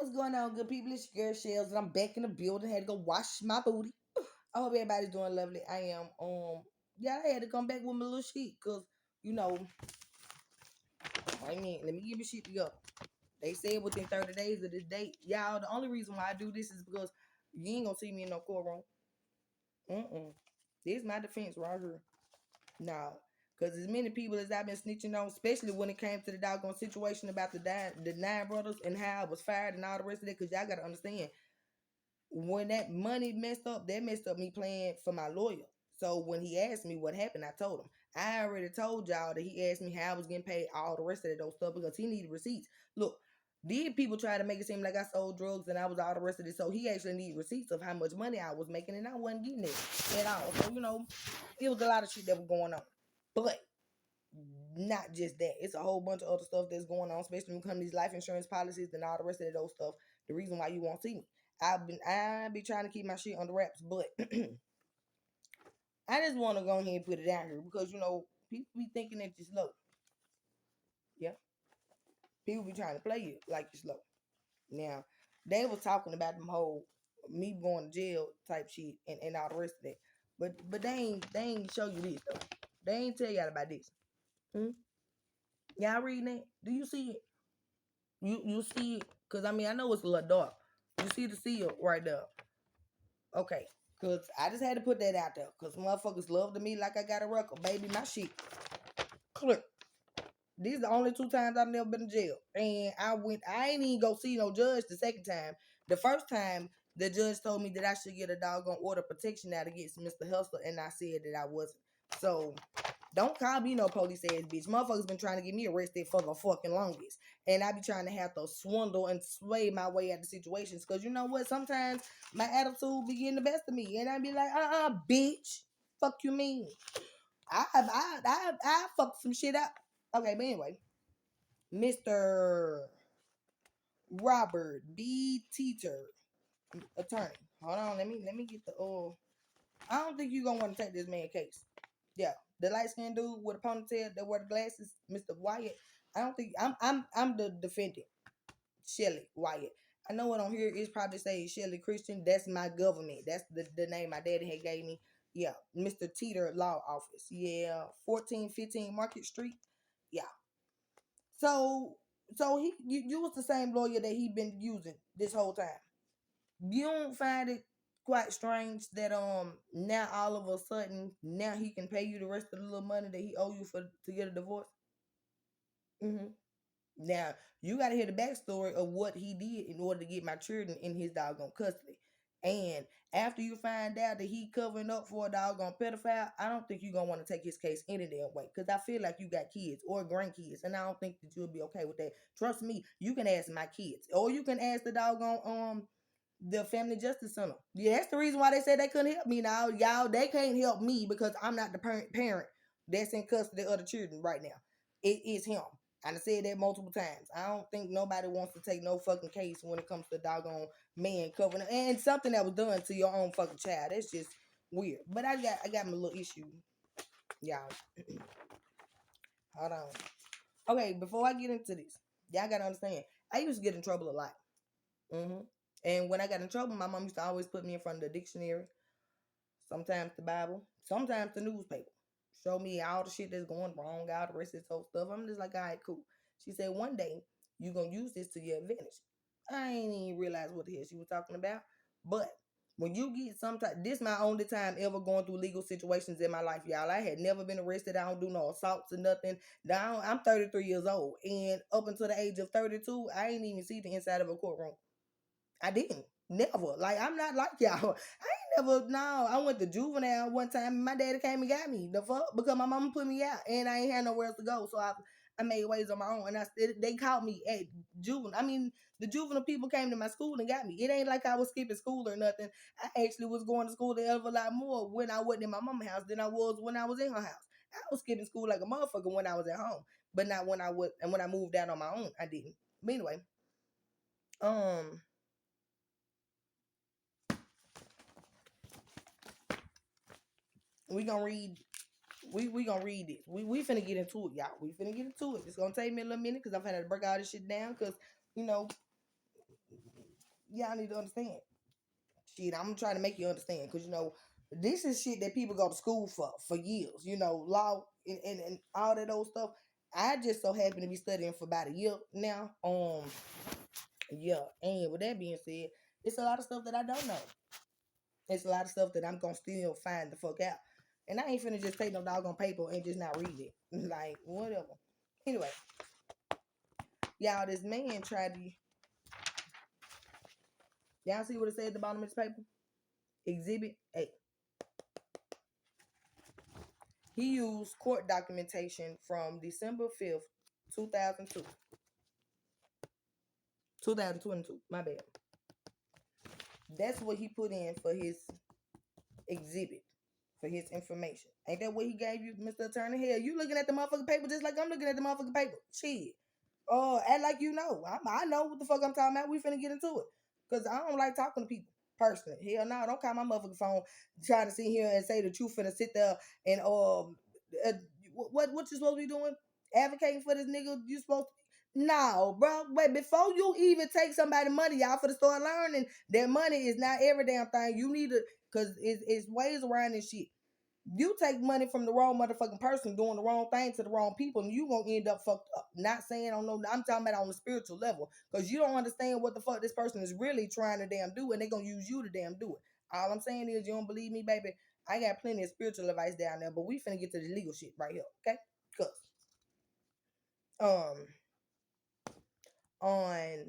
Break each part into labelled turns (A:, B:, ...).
A: What's going on, good people? It's your girl Shells, and I'm back in the building. Had to go wash my booty. I hope everybody's doing lovely. I am. Yeah, I had to come back with my little shit, cause you know, I mean, let me give you shit together. They said within 30 days of this date, y'all. The only reason why I do this is because you ain't gonna see me in no courtroom. This is my defense right here. Now, because as many people as I've been snitching on, especially when it came to the doggone situation about the nine brothers and how I was fired and all the rest of that, because y'all gotta understand when that money messed up, that messed up me playing for my lawyer. So when he asked me what happened, I told him. I already told y'all that he asked me how I was getting paid all the rest of that those stuff because he needed receipts. Look, did people try to make it seem like I sold drugs and I was all the rest of it? So he actually needed receipts of how much money I was making and I wasn't getting it at all. So, it was a lot of shit that was going on. But not just that. It's a whole bunch of other stuff that's going on, especially when it comes to these life insurance policies and all the rest of those stuff. The reason why you won't see me. I be trying to keep my shit under wraps, but I just want to go ahead and put it out here because people be thinking that you're slow. Yeah, people be trying to play you like you're slow. Now they was talking about them whole me going to jail type shit and all the rest of that, but they ain't show you this though. They ain't tell y'all about this. Hmm? Y'all reading that? Do you see it? You see it? Cause I mean I know it's a little dark. You see the seal right there. Okay. Cause I just had to put that out there. Cause motherfuckers love to me like I got a record. Baby, my shit clear. These the only two times I've never been in jail. And I ain't even go see no judge the second time. The first time the judge told me that I should get a doggone order of protection out against Mr. Hustler, and I said that I wasn't. So don't call me no police ass bitch. Motherfuckers been trying to get me arrested for the fucking longest. And I be trying to have to swindle and sway my way out of situations. Cause you know what? Sometimes my attitude be getting the best of me. And I be like, bitch. Fuck you mean? I fucked some shit up. Okay, but anyway. Mr. Robert B. Teeter, attorney. Hold on, let me get the I don't think you gonna want to take this man case. Yeah, the light skinned dude with a ponytail that wear the glasses, Mr. Wyatt. I don't think I'm the defendant, Shelly Wyatt. I know what on here is probably say Shelly Christian. That's my government. That's the name my daddy had gave me. Yeah, Mr. Teeter Law Office. Yeah, 1415 Market Street. Yeah. So you was the same lawyer that he been using this whole time. You don't find it quite strange that now all of a sudden now he can pay you the rest of the little money that he owe you for to get a divorce? Hmm. Now you got to hear the backstory of what he did in order to get my children in his doggone custody. And after you find out that he covering up for a doggone pedophile, I don't think you're gonna want to take his case any damn way. Cause I feel like you got kids or grandkids, and I don't think that you'll be okay with that. Trust me, you can ask my kids, or you can ask the doggone the Family Justice Center. Yeah, that's the reason why they said they couldn't help me now. Y'all, they can't help me because I'm not the parent that's in custody of the children right now. It is him. I said that multiple times. I don't think nobody wants to take no fucking case when it comes to doggone man covering and something that was done to your own fucking child. That's just weird. But I got my little issue, y'all. Hold on. Okay, before I get into this, y'all gotta understand. I used to get in trouble a lot. Hmm. And when I got in trouble, my mom used to always put me in front of the dictionary, sometimes the Bible, sometimes the newspaper. Show me all the shit that's going wrong, all the rest of this whole stuff. I'm just like, all right, cool. She said, one day, you're going to use this to your advantage. I ain't even realize what the hell she was talking about. But when you get this my only time ever going through legal situations in my life, y'all. I had never been arrested. I don't do no assaults or nothing. Now, I'm 33 years old. And up until the age of 32, I ain't even see the inside of a courtroom. I didn't. Never. Like, I'm not like y'all. I ain't never. No, I went to juvenile one time. And my daddy came and got me. The fuck? Because my mama put me out. And I ain't had nowhere else to go. So I made ways on my own. And they called me at juvenile. I mean, the juvenile people came to my school and got me. It ain't like I was skipping school or nothing. I actually was going to school a hell of a lot more when I wasn't in my mama's house than I was when I was in her house. I was skipping school like a motherfucker when I was at home. But not when I was, and when I moved out on my own, I didn't. But anyway, um, we gonna read. We gonna read it. We finna get into it, y'all. We finna get into it. It's gonna take me a little minute because I'm finna break all this shit down. Cause you know Y'all need to understand. Shit, I'm trying to make you understand because this is shit that people go to school for years. Law and all that old stuff. I just so happen to be studying for about a year now. Yeah, and with that being said, it's a lot of stuff that I don't know. It's a lot of stuff that I'm gonna still find the fuck out. And I ain't finna just take no doggone paper and just not read it. Like, whatever. Anyway, y'all, this man tried to. Y'all see what it said at the bottom of this paper? Exhibit A. He used court documentation from December 5th, 2002. 2022, my bad. That's what he put in for his exhibit, for his information. Ain't that what he gave you, Mr. Attorney? Hell, you looking at the motherfucking paper just like I'm looking at the motherfucking paper. Shit. Act like you know. I know what the fuck I'm talking about. We finna get into it. Because I don't like talking to people personally. Hell no, don't call my motherfucking phone trying to sit here and say that you finna sit there and what you supposed to be doing? Advocating for this nigga? You supposed to? No, bro. But before you even take somebody's money, y'all for to start learning that money is not every damn thing. You need to, cause it's ways around this shit. You take money from the wrong motherfucking person doing the wrong thing to the wrong people, and you gonna end up fucked up. Not saying on no, I'm talking about on the spiritual level, because you don't understand what the fuck this person is really trying to damn do, and they gonna use you to damn do it. All I'm saying is, you don't believe me, baby. I got plenty of spiritual advice down there, but we finna get to the legal shit right here, okay? Cause um on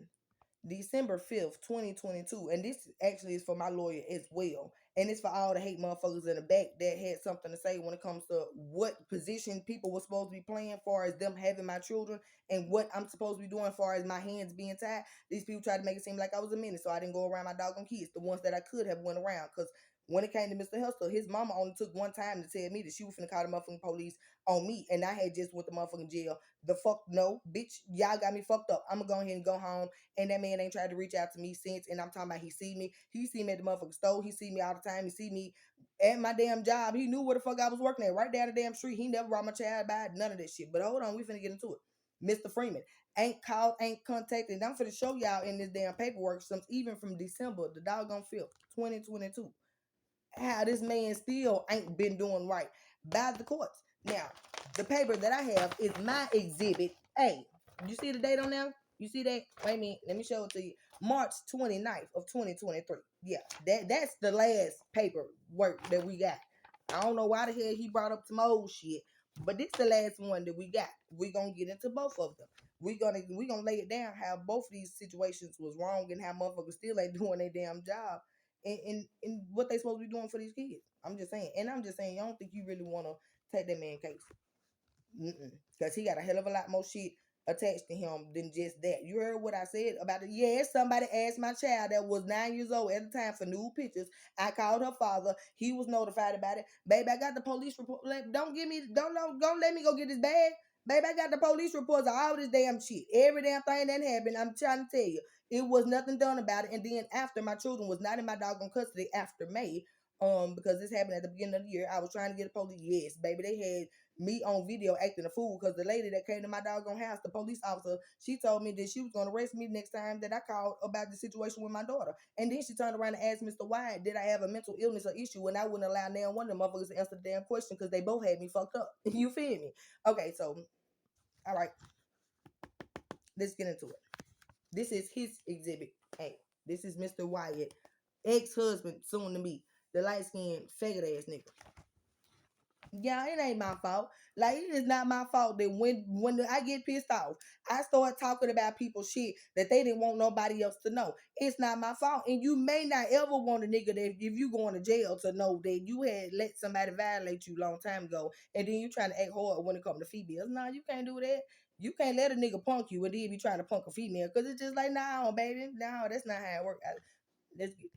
A: December 5th, 2022, and this actually is for my lawyer as well. And it's for all the hate motherfuckers in the back that had something to say when it comes to what position people were supposed to be playing for as them having my children and what I'm supposed to be doing for as my hands being tied. These people tried to make it seem like I was a menace, so I didn't go around my doggone kids, the ones that I could have went around. Because when it came to Mr. Hester, his mama only took one time to tell me that she was finna call the motherfucking police on me, and I had just went to motherfucking jail. The fuck no, bitch, y'all got me fucked up. I'm gonna go ahead and go home. And that man ain't tried to reach out to me since. And I'm talking about he see me. He see me at the motherfucking store. He see me all the time. He see me at my damn job. He knew where the fuck I was working at. Right down the damn street. He never brought my child by. None of that shit. But hold on. We finna get into it. Mr. Freeman ain't called, ain't contacted. And I'm finna show y'all in this damn paperwork some even from December, the doggone 5th, 2022. How this man still ain't been doing right by the courts. Now, the paper that I have is my exhibit A. You see the date on there? You see that? Wait a minute. Let me show it to you. March 29th of 2023. Yeah, that's the last paperwork that we got. I don't know why the hell he brought up some old shit, but this the last one that we got. We gonna get into both of them. We gonna lay it down how both of these situations was wrong and how motherfuckers still ain't doing their damn job and what they supposed to be doing for these kids. I'm just saying, and I'm just saying, I don't think you really want to take that man case, because he got a hell of a lot more shit attached to him than just that. You heard what I said about it? Yes, somebody asked my child that was 9 years old at the time for nude pictures. I called her father. He was notified about it. Baby, I got the police report. Don't let me go get this bag. Baby, I got the police reports of all this damn shit. Every damn thing that happened. I'm trying to tell you. It was nothing done about it. And then after, my children was not in my doggone custody after May. Because this happened at the beginning of the year. I was trying to get a police. Yes, baby, they had me on video acting a fool because the lady that came to my doggone house, the police officer, she told me that she was going to arrest me next time that I called about the situation with my daughter. And then she turned around and asked Mr. Wyatt, did I have a mental illness or issue? And I wouldn't allow now one of them motherfuckers to answer the damn question because they both had me fucked up. You feel me? Okay, so, all right, let's get into it. This is his exhibit A. This is Mr. Wyatt, ex-husband, soon to be, the light-skinned, faggot ass nigga. Yeah, it ain't my fault. Like, it is not my fault that when I get pissed off, I start talking about people's shit that they didn't want nobody else to know. It's not my fault. And you may not ever want a nigga that if you going to jail to know that you had let somebody violate you a long time ago, and then you trying to act hard when it comes to females. No, you can't do that. You can't let a nigga punk you and then be trying to punk a female, because it's just like, no, baby. No, that's not how it works. Let's get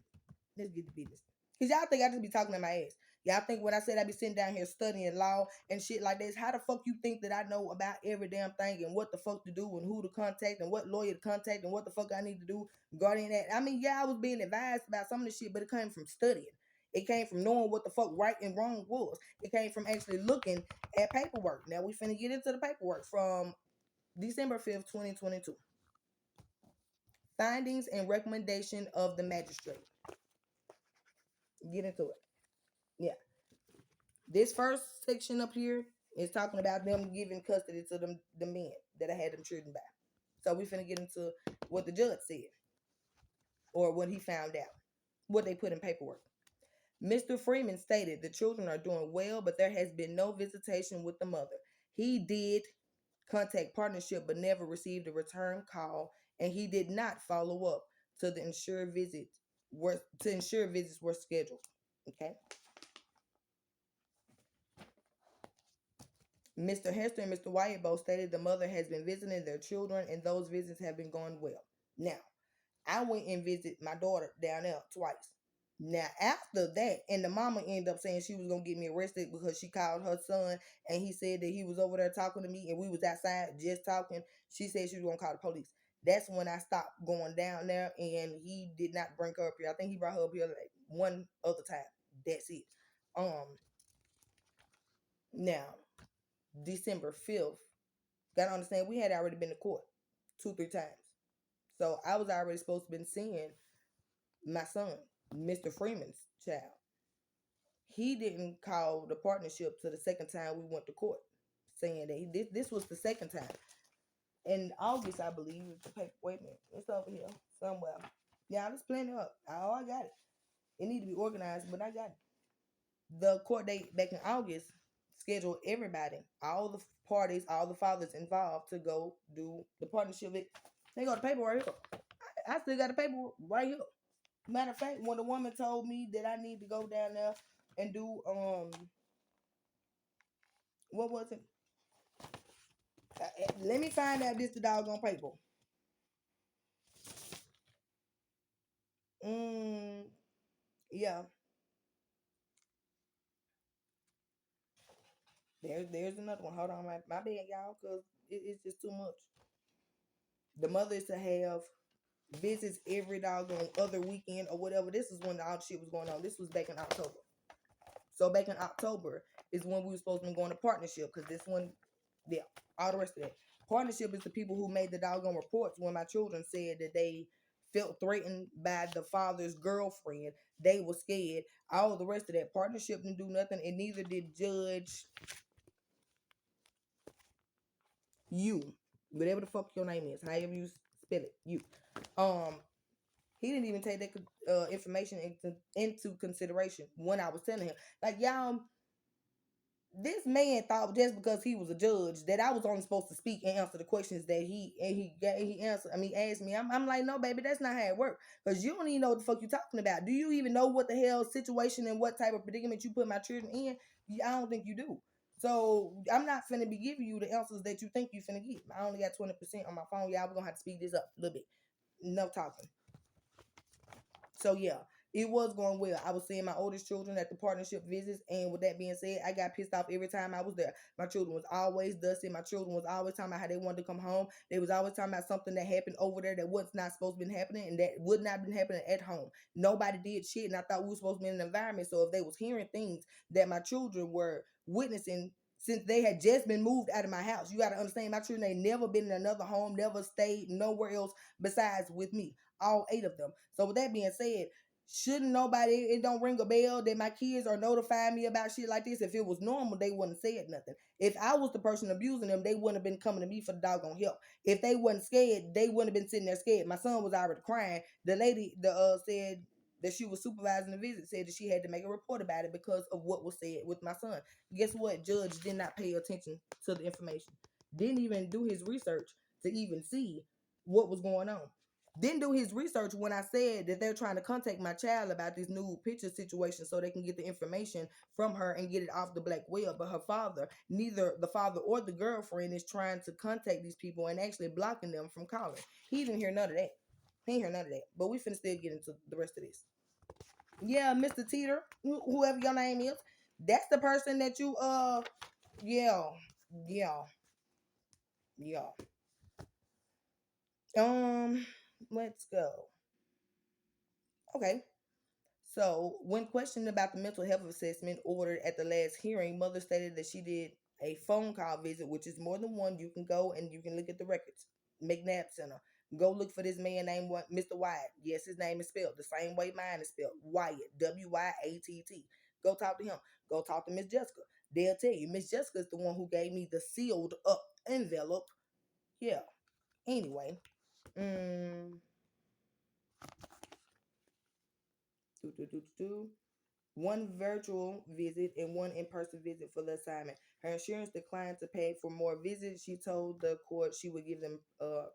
A: Let's get to business. Because y'all think I just be talking in my ass. Y'all think when I said I be sitting down here studying law and shit like this, how the fuck you think that I know about every damn thing and what the fuck to do and who to contact and what lawyer to contact and what the fuck I need to do regarding that? I mean, yeah, I was being advised about some of this shit, but it came from studying. It came from knowing what the fuck right and wrong was. It came from actually looking at paperwork. Now we finna get into the paperwork from December 5th, 2022. Findings and recommendation of the magistrate. Get into it. Yeah. This first section up here is talking about them giving custody to the men that I had them children by. So we finna get into what the judge said or what he found out, what they put in paperwork. Mr. Freeman stated the children are doing well, but there has been no visitation with the mother. He did contact partnership but never received a return call, and he did not follow up to ensure visits were scheduled. Okay. Mr. Hester and Mr. Wyatt both stated the mother has been visiting their children and those visits have been going well. Now, I went and visited my daughter down there twice. Now, after that, and the mama ended up saying she was going to get me arrested because she called her son and he said that he was over there talking to me and we was outside just talking. She said she was going to call the police. That's when I stopped going down there and he did not bring her up here. I think he brought her up here like one other time. That's it. Now, December 5th, gotta understand we had already been to court 2-3 times. So I was already supposed to been seeing my son, Mr. Freeman's child. He didn't call the partnership to the second time we went to court, saying that this was the second time. In August, I believe, the paper. Wait a minute, it's over here somewhere. Yeah, I was plenty up. I got it. It need to be organized, but I got it. The court date back in August scheduled everybody, all the parties, all the fathers involved to go do the partnership. They got the paper right here. I still got the paper right here. Matter of fact, when the woman told me that I need to go down there and do what was it? Let me find out this the doggone paper. Yeah. There's another one. Hold on, my bad, y'all, because it's just too much. The mother is to have visits every doggone other weekend or whatever. This is when all the shit was going on. This was back in October. So back in October is when we were supposed to be going to partnership, because this one, yeah, all the rest of that. Partnership is the people who made the doggone reports when my children said that they felt threatened by the father's girlfriend. They were scared. All the rest of that. Partnership didn't do nothing, and neither did Judge you. Whatever the fuck your name is. However you spell it. You. He didn't even take that information into consideration when I was telling him. Like, y'all, this man thought just because he was a judge that I was only supposed to speak and answer the questions that he answered. I mean, asked me. I'm like, no, baby, that's not how it works. Because you don't even know what the fuck you talking about. Do you even know what the hell situation and what type of predicament you put my children in? I don't think you do. So I'm not finna be giving you the answers that you think you finna get. I only got 20% on my phone. Y'all, we're gonna have to speed this up a little bit. No talking. So yeah, it was going well. I was seeing my oldest children at the partnership visits, and with that being said, I got pissed off every time I was there. My children was always dusty. My children was always talking about how they wanted to come home. They was always talking about something that happened over there that was not supposed to be happening and that would not have been happening at home. Nobody did shit, and I thought we were supposed to be in an environment. So if they was hearing things that my children were witnessing since they had just been moved out of my house, you got to understand my children ain't never been in another home, never stayed nowhere else besides with me. All 8 of them. So with that being said, shouldn't nobody, it don't ring a bell that my kids are notifying me about shit like this? If it was normal, they wouldn't have said nothing. If I was the person abusing them, they wouldn't have been coming to me for the doggone help. If they wasn't scared, they wouldn't have been sitting there scared. My son was already crying. The lady said that she was supervising the visit said that she had to make a report about it because of what was said with my son. Guess what? Judge did not pay attention to the information. Didn't even do his research to even see what was going on. Didn't do his research when I said that they're trying to contact my child about this new picture situation so they can get the information from her and get it off the black web. But her father, neither the father or the girlfriend, is trying to contact these people and actually blocking them from calling. He didn't hear none of that. He didn't hear none of that. But we finna still get into the rest of this. Yeah, Mr. Teeter, whoever your name is, that's the person that you yeah. Let's go. Okay. So, when questioned about the mental health assessment ordered at the last hearing, mother stated that she did a phone call visit, which is more than one. You can go and you can look at the records. McNabb Center. Go look for this man named Mr. Wyatt. Yes, his name is spelled the same way mine is spelled. Wyatt. Wyatt. Go talk to him. Go talk to Miss Jessica. They'll tell you. Miss Jessica is the one who gave me the sealed up envelope. Yeah. Anyway. Mm, do, do, do, do. One virtual visit and one in-person visit for the assignment. Her insurance declined to pay for more visits. She told the court she would give them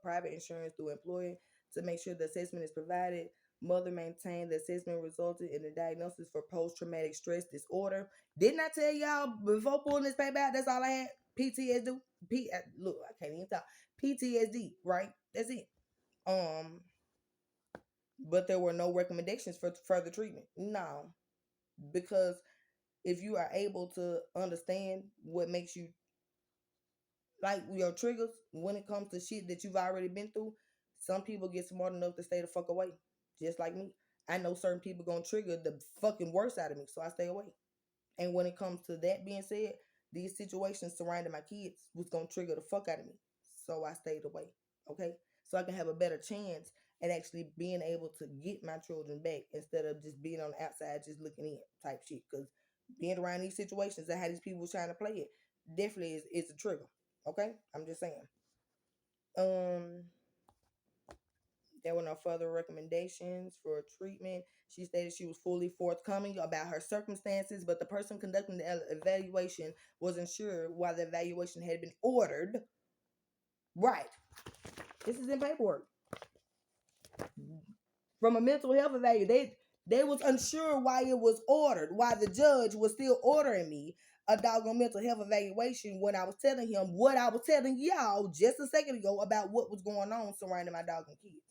A: private insurance through employer to make sure the assessment is provided. Mother maintained the assessment resulted in a diagnosis for post-traumatic stress disorder. Didn't I tell y'all before pulling this paper out? That's all I had. PTSD. Look, I can't even talk. PTSD. Right. That's it. But there were no recommendations for further treatment. No, because if you are able to understand what makes you like your triggers when it comes to shit that you've already been through, some people get smart enough to stay the fuck away. Just like me. I know certain people gonna trigger the fucking worst out of me, so I stay away. And when it comes to that being said, these situations surrounding my kids was gonna trigger the fuck out of me. So I stayed away. Okay? So I can have a better chance at actually being able to get my children back instead of just being on the outside just looking in type shit. Cause being around these situations and how these people trying to play it definitely is a trigger. Okay? I'm just saying. Um there were no further recommendations for treatment. She stated she was fully forthcoming about her circumstances, but the person conducting the evaluation wasn't sure why the evaluation had been ordered. Right. This is in paperwork. From a mental health evaluation, they was unsure why it was ordered, why the judge was still ordering me a doggone mental health evaluation when I was telling him what I was telling y'all just a second ago about what was going on surrounding my doggone kids.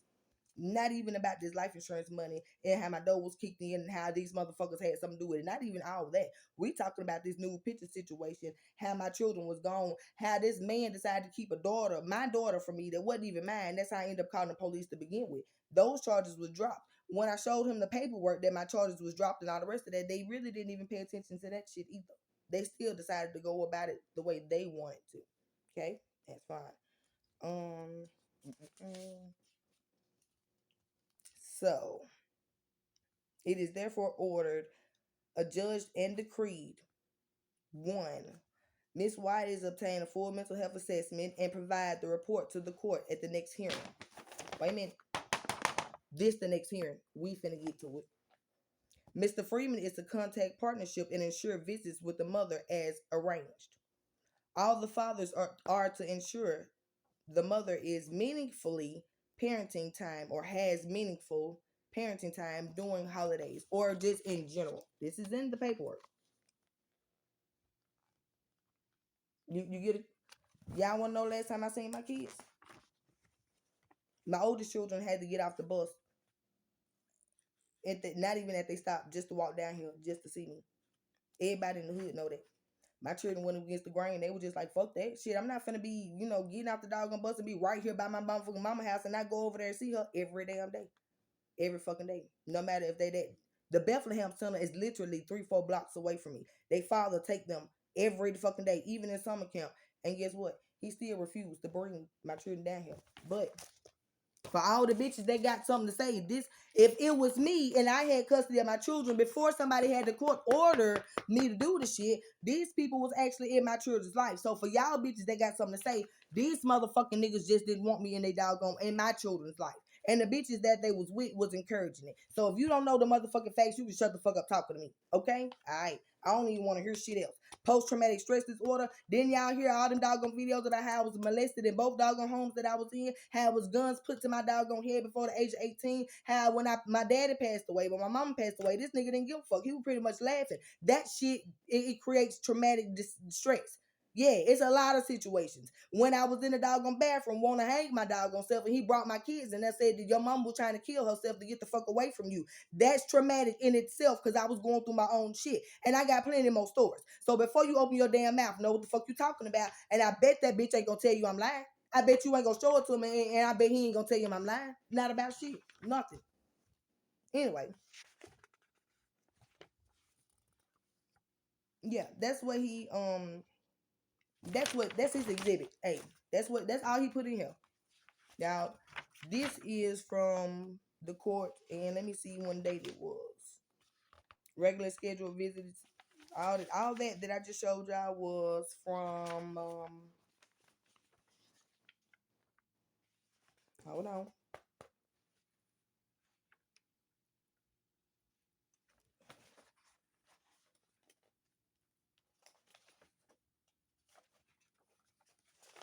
A: Not even about this life insurance money and how my door was kicked in and how these motherfuckers had something to do with it. Not even all of that. We talking about this new picture situation, how my children was gone, how this man decided to keep my daughter from me that wasn't even mine. That's how I ended up calling the police to begin with. Those charges was dropped. When I showed him the paperwork that my charges was dropped and all the rest of that, they really didn't even pay attention to that shit either. They still decided to go about it the way they wanted to. Okay? That's fine. So it is therefore ordered, adjudged, and decreed. 1. Ms. White is obtain a full mental health assessment and provide the report to the court at the next hearing. Wait a minute. This the next hearing. We finna get to it. Mr. Freeman is to contact partnership and ensure visits with the mother as arranged. All the fathers are to ensure the mother is meaningfully parenting time or has meaningful parenting time during holidays or just in general. This is in the paperwork. You get it? Y'all want to know last time I seen my kids? My oldest children had to get off the bus. Not even at they stopped, just to walk down here, just to see me. Everybody in the hood know that. My children went against the grain. They were just like, fuck that shit. I'm not finna be, getting off the doggone bus and be right here by my motherfucking mama house and not go over there and see her every damn day. Every fucking day. No matter if they that. The Bethlehem Center is literally 3-4 blocks away from me. They father take them every fucking day, even in summer camp. And guess what? He still refused to bring my children down here. But for all the bitches that got something to say, if it was me and I had custody of my children before somebody had the court order me to do the shit, these people was actually in my children's life. So for y'all bitches that got something to say, these motherfucking niggas just didn't want me in my children's life. And the bitches that they was with was encouraging it. So if you don't know the motherfucking facts, you can shut the fuck up talking to me. Okay? Alright. I don't even want to hear shit else. Post-traumatic stress disorder. Then y'all hear all them doggone videos that I was molested in both doggone homes that I was in. How was guns put to my doggone head before the age of 18. How when my daddy passed away, but my mama passed away, this nigga didn't give a fuck. He was pretty much laughing. That shit, it creates traumatic stress. Yeah, it's a lot of situations. When I was in the doggone bathroom, want to hang my doggone self, and he brought my kids, and I said that your mom was trying to kill herself to get the fuck away from you. That's traumatic in itself because I was going through my own shit, and I got plenty more stories. So before you open your damn mouth, know what the fuck you talking about, and I bet that bitch ain't gonna tell you I'm lying. I bet you ain't gonna show it to me, and I bet he ain't gonna tell you I'm lying. Not about shit, nothing. Anyway, yeah, that's what he that's his exhibit. Hey, that's all he put in here. Now, This is from the court, and let me see when date it was. Regular scheduled visits, all that I just showed y'all was from hold on.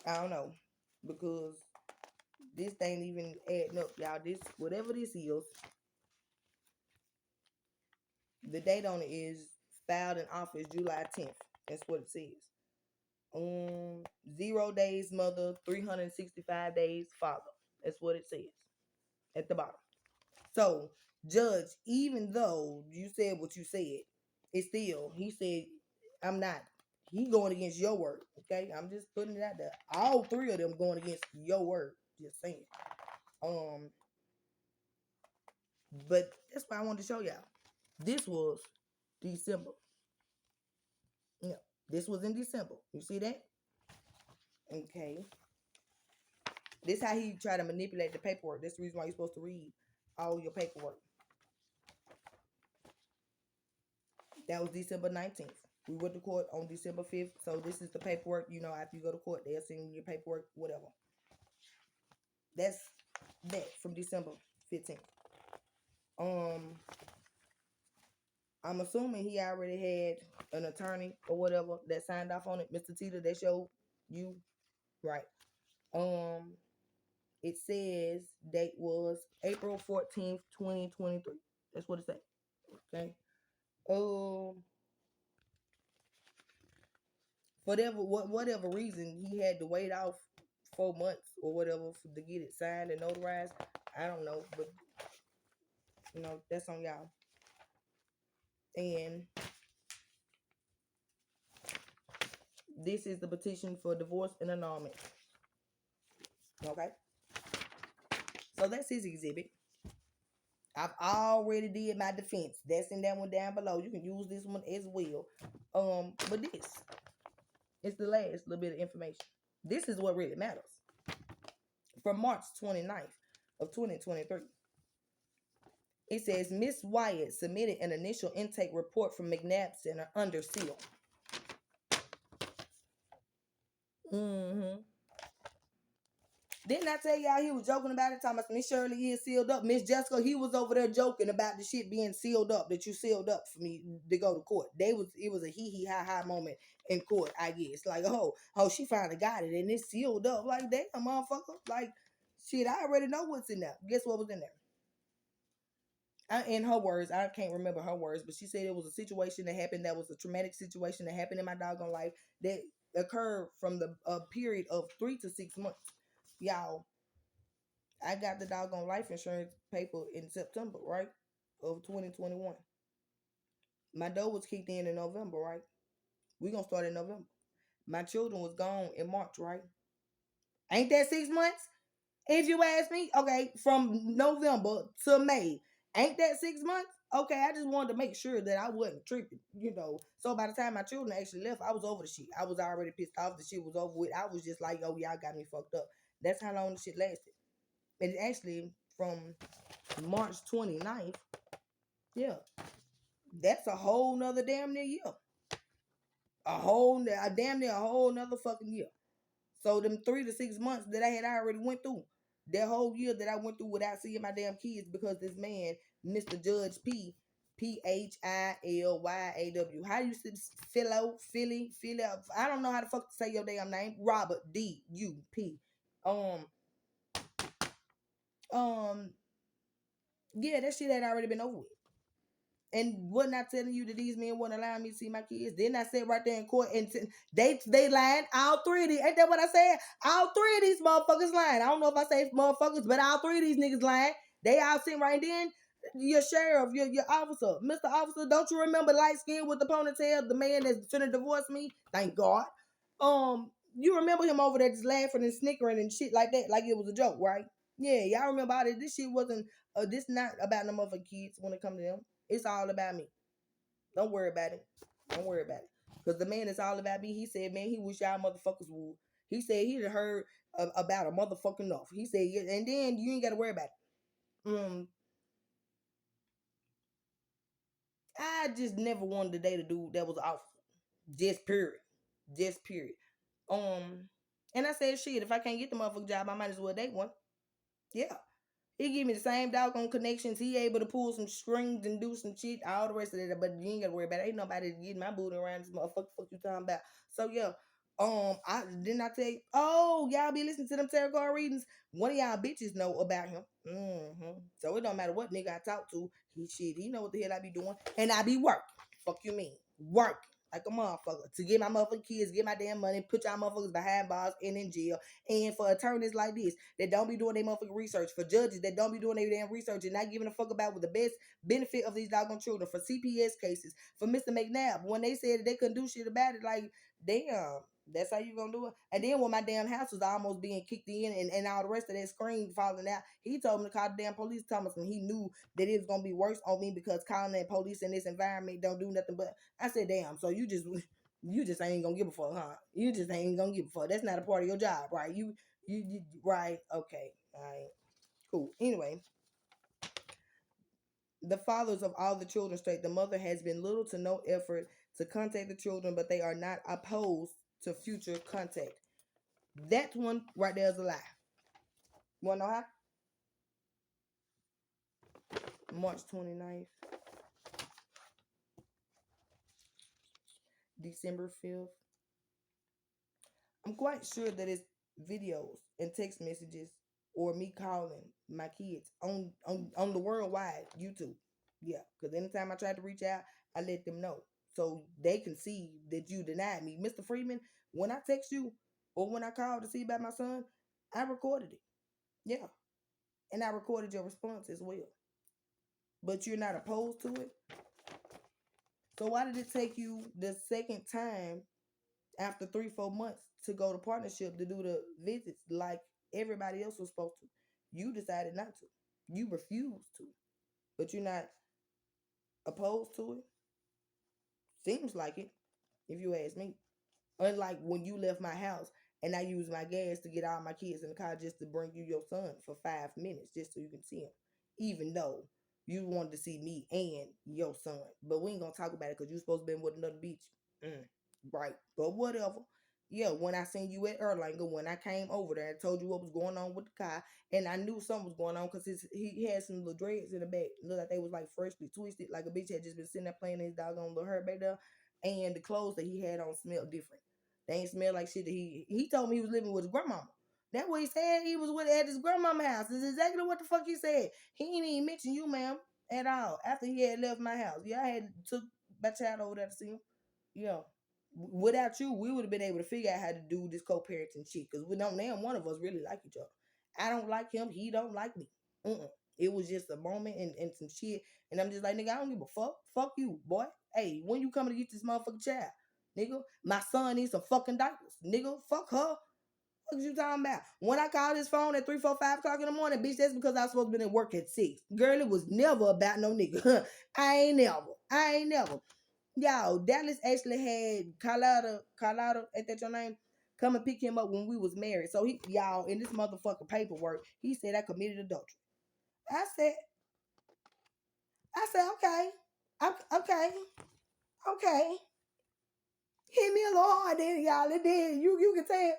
A: I don't know, because this ain't even adding up, y'all. This, whatever this is, the date on it is filed in office July 10th. That's what it says. 0 days mother, 365 days father. That's what it says at the bottom. So, judge, even though you said what you said, it's still, he said, I'm not. He going against your word. Okay, I'm just putting it out there. All three of them going against your word. Just saying. But that's why I wanted to show y'all. This was December. Yeah, this was in December. You see that? Okay. This how he try to manipulate the paperwork. That's the reason why you're supposed to read all your paperwork. That was December 19th. We went to court on December 5th. So this is the paperwork. You know, after you go to court, they'll send you your paperwork, whatever. That's that from December 15th. I'm assuming he already had an attorney or whatever that signed off on it. Mr. Tita, that showed you right. It says date was April 14th, 2023. That's what it says. Okay. Whatever reason he had to wait off 4 months or whatever to get it signed and notarized. I don't know, but that's on y'all. And this is the petition for divorce and annulment. Okay. So that's his exhibit. I've already did my defense. That's in that one down below. You can use this one as well. But this is the last little bit of information. This is what really matters. From March 29th of 2023. It says Miss Wyatt submitted an initial intake report from McNabb Center under seal. Didn't I tell y'all he was joking about it? Talking about Miss Shirley is sealed up. Miss Jessica, he was over there joking about the shit being sealed up, that you sealed up for me to go to court. It was a hee hee ha ha moment in court, I guess. Like, oh, she finally got it and it's sealed up. Like, damn, motherfucker. Like, shit, I already know what's in there. Guess what was in there? In her words, I can't remember her words, but she said it was a situation that happened that was a traumatic situation that happened in my doggone life that occurred from the period of 3 to 6 months. Y'all, I got the doggone life insurance paper in September, right, of 2021. My dough was kicked in November, right? We gonna start in November. My children was gone in March, right? Ain't that 6 months? If you ask me, okay, from November to May, ain't that 6 months? Okay, I just wanted to make sure that I wasn't tripping, So by the time my children actually left, I was over the shit. I was already pissed off. The shit was over with. I was just like, oh, y'all got me fucked up. That's how long the shit lasted. And actually, from March 29th, yeah, that's a whole nother damn near year. Damn near a whole nother fucking year. So them 3 to 6 months that I had already went through, that whole year that I went through without seeing my damn kids because this man, Mr. Judge P, Philyaw. How do you say Philly? I don't know how to fuck to say your damn name. Robert D.U.P. Yeah, that shit had already been over with. And wasn't I telling you that these men wouldn't allow me to see my kids? Didn't I sit right there in court and they lied? All three of these, ain't that what I said? All three of these motherfuckers lying. I don't know if I say motherfuckers, but all three of these niggas lying. They all sitting right then. Your sheriff, your officer, Mr. Officer, don't you remember light skin with the ponytail, the man that's finna divorce me? Thank God. You remember him over there just laughing and snickering and shit like that, like it was a joke, right? Yeah, y'all remember all this. This shit wasn't. This not about no motherfucking kids when it comes to them. It's all about me. Don't worry about it. Don't worry about it. Because the man is all about me. He said, man, he wish y'all motherfuckers would. He said he'd heard about a motherfucking off. He said, yeah, and then you ain't got to worry about it. I just never wanted to date a dude that was awful. Just period. Just period. And I said, shit, if I can't get the motherfucking job, I might as well date one. Yeah. He give me the same doggone connections. He able to pull some strings and do some shit, all the rest of that. But you ain't gotta worry about it. Ain't nobody getting my booty around this motherfucker. Fuck you talking about. So yeah. I didn't I tell you? Oh, y'all be listening to them tarot card readings. One of y'all bitches know about him. So it don't matter what nigga I talk to. He know what the hell I be doing, and I be working. Fuck you mean working like a motherfucker to get my motherfucking kids, get my damn money, put y'all motherfuckers behind bars and in jail. And for attorneys like this that don't be doing their motherfucking research, for judges that don't be doing their damn research and not giving a fuck about what the best benefit of these doggone children, for CPS cases, for Mr. McNabb, when they said that they couldn't do shit about it, like, damn, that's how you gonna do it? And then when my damn house was almost being kicked in and all the rest of that screen falling out, he told me to call the damn police, Thomas, when he knew that it was gonna be worse on me because calling that police in this environment don't do nothing but. I said, damn, so you just ain't gonna give a fuck, huh? You just ain't gonna give a fuck. That's not a part of your job, right? You right, okay, all right, cool. Anyway, the fathers of all the children state the mother has been little to no effort to contact the children, but they are not opposed to future contact. That one right there is a lie. You wanna know how? March 29th, December 5th. I'm quite sure that it's videos and text messages or me calling my kids on the worldwide YouTube. Yeah, because anytime I try to reach out, I let them know so they can see that you denied me. Mr. Freeman, when I text you or when I called to see about my son, I recorded it. Yeah, and I recorded your response as well. But you're not opposed to it. So why did it take you the second time after 3-4 months to go to partnership to do the visits like everybody else was supposed to? You decided not to. You refused to. But you're not opposed to it? Seems like it, if you ask me. Unlike when you left my house and I used my gas to get all my kids in the car just to bring you your son for 5 minutes just so you can see him. Even though you wanted to see me and your son. But we ain't gonna talk about it because you supposed to be with another bitch. Right. But whatever. Yeah, when I seen you at Erlanger, when I came over there, I told you what was going on with the car, and I knew something was going on because he had some little dreads in the back. Looked like they was like freshly twisted, like a bitch had just been sitting there playing his doggone little hair back there, and the clothes that he had on smelled different. They ain't smell like shit that he told me he was living with his grandmama. That what he said he was with at his grandmama house. This is exactly what the fuck he said. He ain't even mention you, ma'am, at all. After he had left my house. Yeah, I had took my child over there to see him. Yeah. Without you, we would have been able to figure out how to do this co-parenting shit. Because we don't now one of us really like each other. I don't like him. He don't like me. It was just a moment and some shit. And I'm just like, nigga, I don't give a fuck. Fuck you, boy. Hey, when you coming to get this motherfucking child? Nigga, my son needs some fucking diapers. Nigga, fuck her. What you talking about? When I called his phone at 3, 4, 5 o'clock in the morning, bitch, that's because I was supposed to be at work at 6. Girl, it was never about no nigga. I ain't never. Y'all, Dallas actually had Carlotta, ain't that your name? Come and pick him up when we was married. So y'all, in this motherfucking paperwork, he said I committed adultery. I said, okay. Okay. Hit me a little hard then, y'all. It did. You can tell.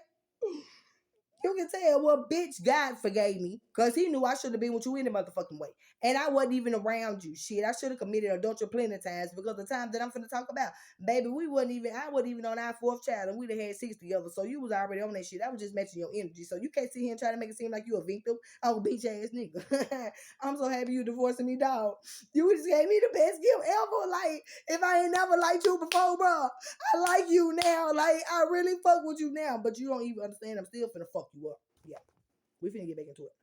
A: You can tell, well, bitch, God forgave me because he knew I should have been with you any motherfucking way. And I wasn't even around you. Shit, I should have committed adultery plenty of times because the time that I'm finna talk about, baby, I wasn't even on our fourth child and we'd have had 6 together. So you was already on that shit. I was just matching your energy. So you can't sit here and try to make it seem like you a victim. Oh, bitch ass nigga. I'm so happy you divorcing me, dog. You just gave me the best gift ever. Like, if I ain't never liked you before, bro, I like you now. Like, I really fuck with you now. But you don't even understand. I'm still finna fuck you up. Yeah. We finna get back into it.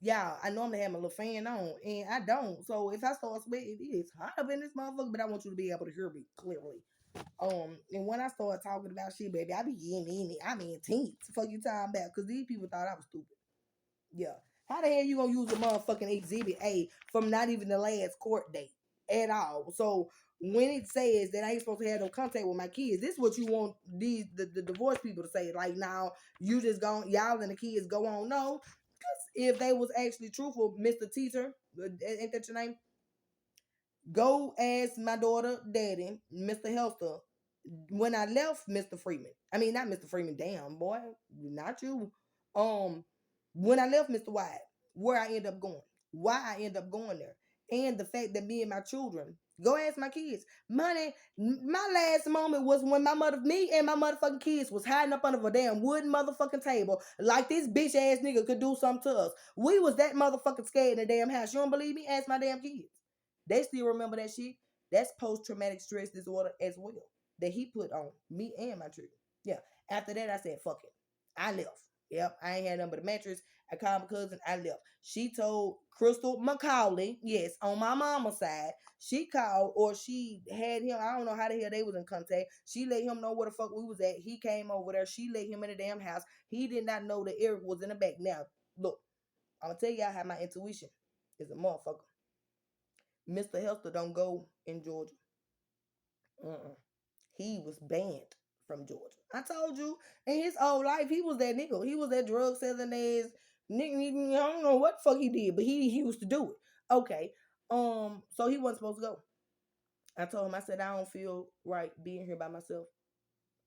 A: Yeah, I normally have my little fan on, and I don't. So if I start sweating, it is hot up in this motherfucker, but I want you to be able to hear me clearly. And when I start talking about shit, baby, I be getting in it. I'm intense. Fuck you talking about? Because these people thought I was stupid. Yeah. How the hell you gonna use a motherfucking exhibit A from not even the last court date? at all. So when it says that I ain't supposed to have no contact with my kids, this is what you want the divorce people to say. Like, now you just y'all and the kids go on. No, because if they was actually truthful, Mr. Teacher, ain't that your name? Go ask my daughter daddy, Mr. Helster, when I left Mr. Freeman. I mean, not Mr. Freeman, damn boy, not you. When I left Mr. White, where I end up going, why I end up going there, and the fact that me and my children, go ask my kids. Money, my last moment was when me and my motherfucking kids was hiding up under a damn wooden motherfucking table like this bitch ass nigga could do something to us. We was that motherfucking scared in the damn house. You don't believe me? Ask my damn kids. They still remember that shit. That's post-traumatic stress disorder as well that he put on me and my children. Yeah. After that, I said, fuck it. I left. Yep. I ain't had nothing but a mattress. I called my cousin. I left. She told Crystal McCauley, yes, on my mama's side, she called or she had him. I don't know how the hell they was in contact. She let him know where the fuck we was at. He came over there. She let him in the damn house. He did not know that Eric was in the back. Now, look, I'm going to tell y'all how my intuition is a motherfucker. Mr. Helster don't go in Georgia. He was banned from Georgia. I told you, in his whole life, he was that nigga. He was that drug selling ass nigga. I don't know what the fuck he did, but he used to do it. Okay. So he wasn't supposed to go. I told him, I said, I don't feel right being here by myself.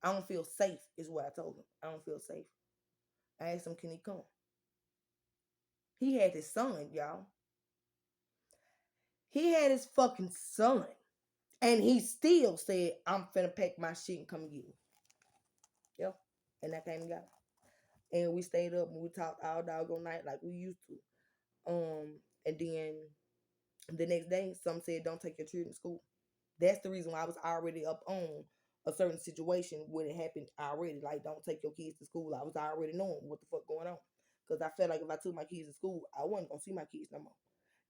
A: I don't feel safe, is what I told him. I don't feel safe. I asked him, can he come? He had his son, y'all. He had his fucking son. And he still said, I'm finna pack my shit and come get me. Yep. And I came and got him. And we stayed up and we talked all doggone night like we used to. And then the next day, some said, don't take your children to school. That's the reason why I was already up on a certain situation when it happened already. Like, don't take your kids to school. I was already knowing what the fuck going on. Because I felt like if I took my kids to school, I wasn't going to see my kids no more.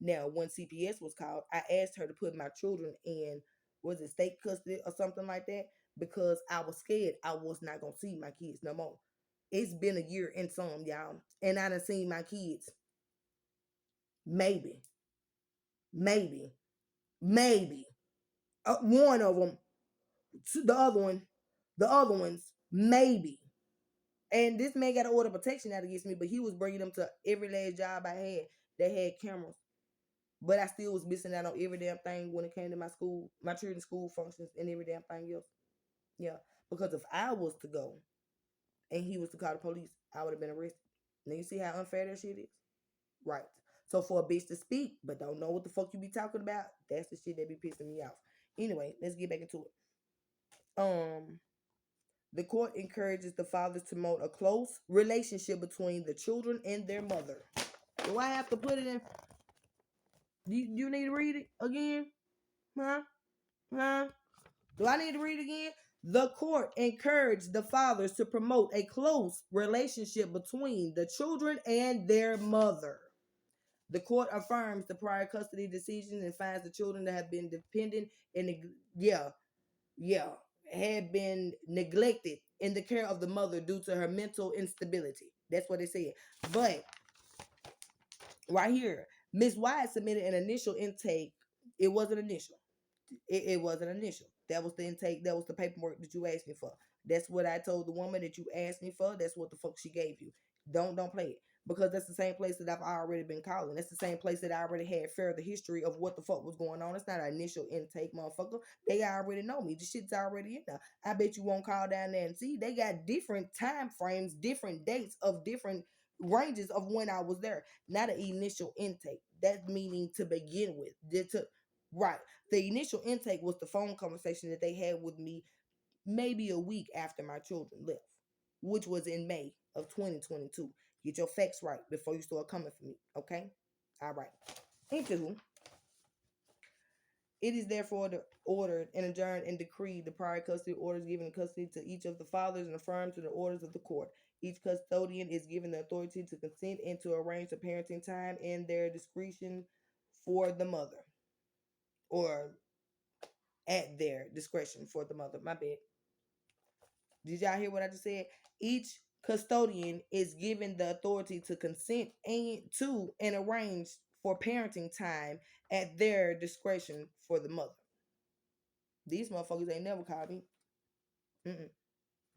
A: Now, when CPS was called, I asked her to put my children in, was it state custody or something like that? Because I was scared I was not going to see my kids no more. It's been a year and some, y'all. And I done seen my kids. Maybe. One of them. The other ones, maybe. And this man got an order of protection out against me, but he was bringing them to every last job I had that had cameras. But I still was missing out on every damn thing when it came to my children's school functions and every damn thing else. Yeah. Because if I was to go and he was to call the police, I would have been arrested. Now you see how unfair that shit is? Right. So for a bitch to speak but don't know what the fuck you be talking about, that's the shit that be pissing me off. Anyway, let's get back into it. The court encourages the fathers to promote a close relationship between the children and their mother. Do I have to put it in? You need to read it again? Huh? Do I need to read it again? The court encouraged the fathers to promote a close relationship between the children and their mother. The court affirms the prior custody decision and finds the children that have been dependent and had been neglected in the care of the mother due to her mental instability. That's what it said. But right here, Ms. White submitted an initial intake. It wasn't initial. It wasn't initial. That was the intake. That was the paperwork that you asked me for. That's what I told the woman that you asked me for. That's what the fuck she gave you. Don't play it. Because that's the same place that I've already been calling. That's the same place that I already had further history of what the fuck was going on. It's not an initial intake, motherfucker. They already know me. The shit's already in there. I bet you won't call down there and see. They got different time frames, different dates of different ranges of when I was there. Not an initial intake. That's meaning to begin with. Right. The initial intake was the phone conversation that they had with me maybe a week after my children left, which was in May of 2022. Get your facts right before you start coming for me, okay? All right. Anywho, it is therefore ordered and adjourned and decreed the prior custody orders given custody to each of the fathers and affirmed to the orders of the court. Each custodian is given the authority to consent and to arrange the parenting time in their discretion for the mother, or at their discretion for the mother. My bad. Did y'all hear what I just said? Each custodian is given the authority to consent and arrange for parenting time at their discretion for the mother. These motherfuckers ain't never called me. Mm-mm.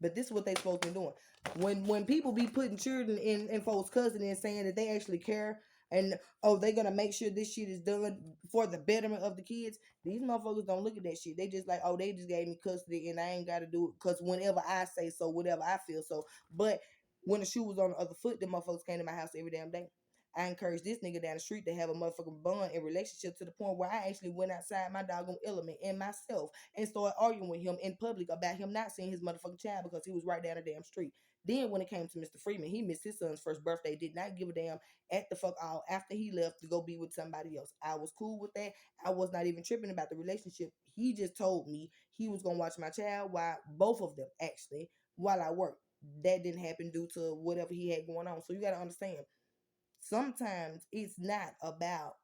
A: But this is what they supposed to be doing. When people be putting children in folks' custody and saying that they actually care and oh they're gonna make sure this shit is done for the betterment of the kids, these motherfuckers don't look at that shit. They just like, oh, they just gave me custody and I ain't gotta do it because whenever I say so, whatever I feel so. But when the shoe was on the other foot, the motherfuckers came to my house every damn day. I encouraged this nigga down the street to have a motherfucking bond in relationship to the point where I actually went outside my doggone element and myself and started arguing with him in public about him not seeing his motherfucking child because he was right down the damn street. Then when it came to Mr. Freeman, he missed his son's first birthday, did not give a damn at the fuck all after he left to go be with somebody else. I was cool with that. I was not even tripping about the relationship. He just told me he was gonna watch my child while both of them actually while I worked. That didn't happen due to whatever he had going on. So you gotta understand sometimes it's not about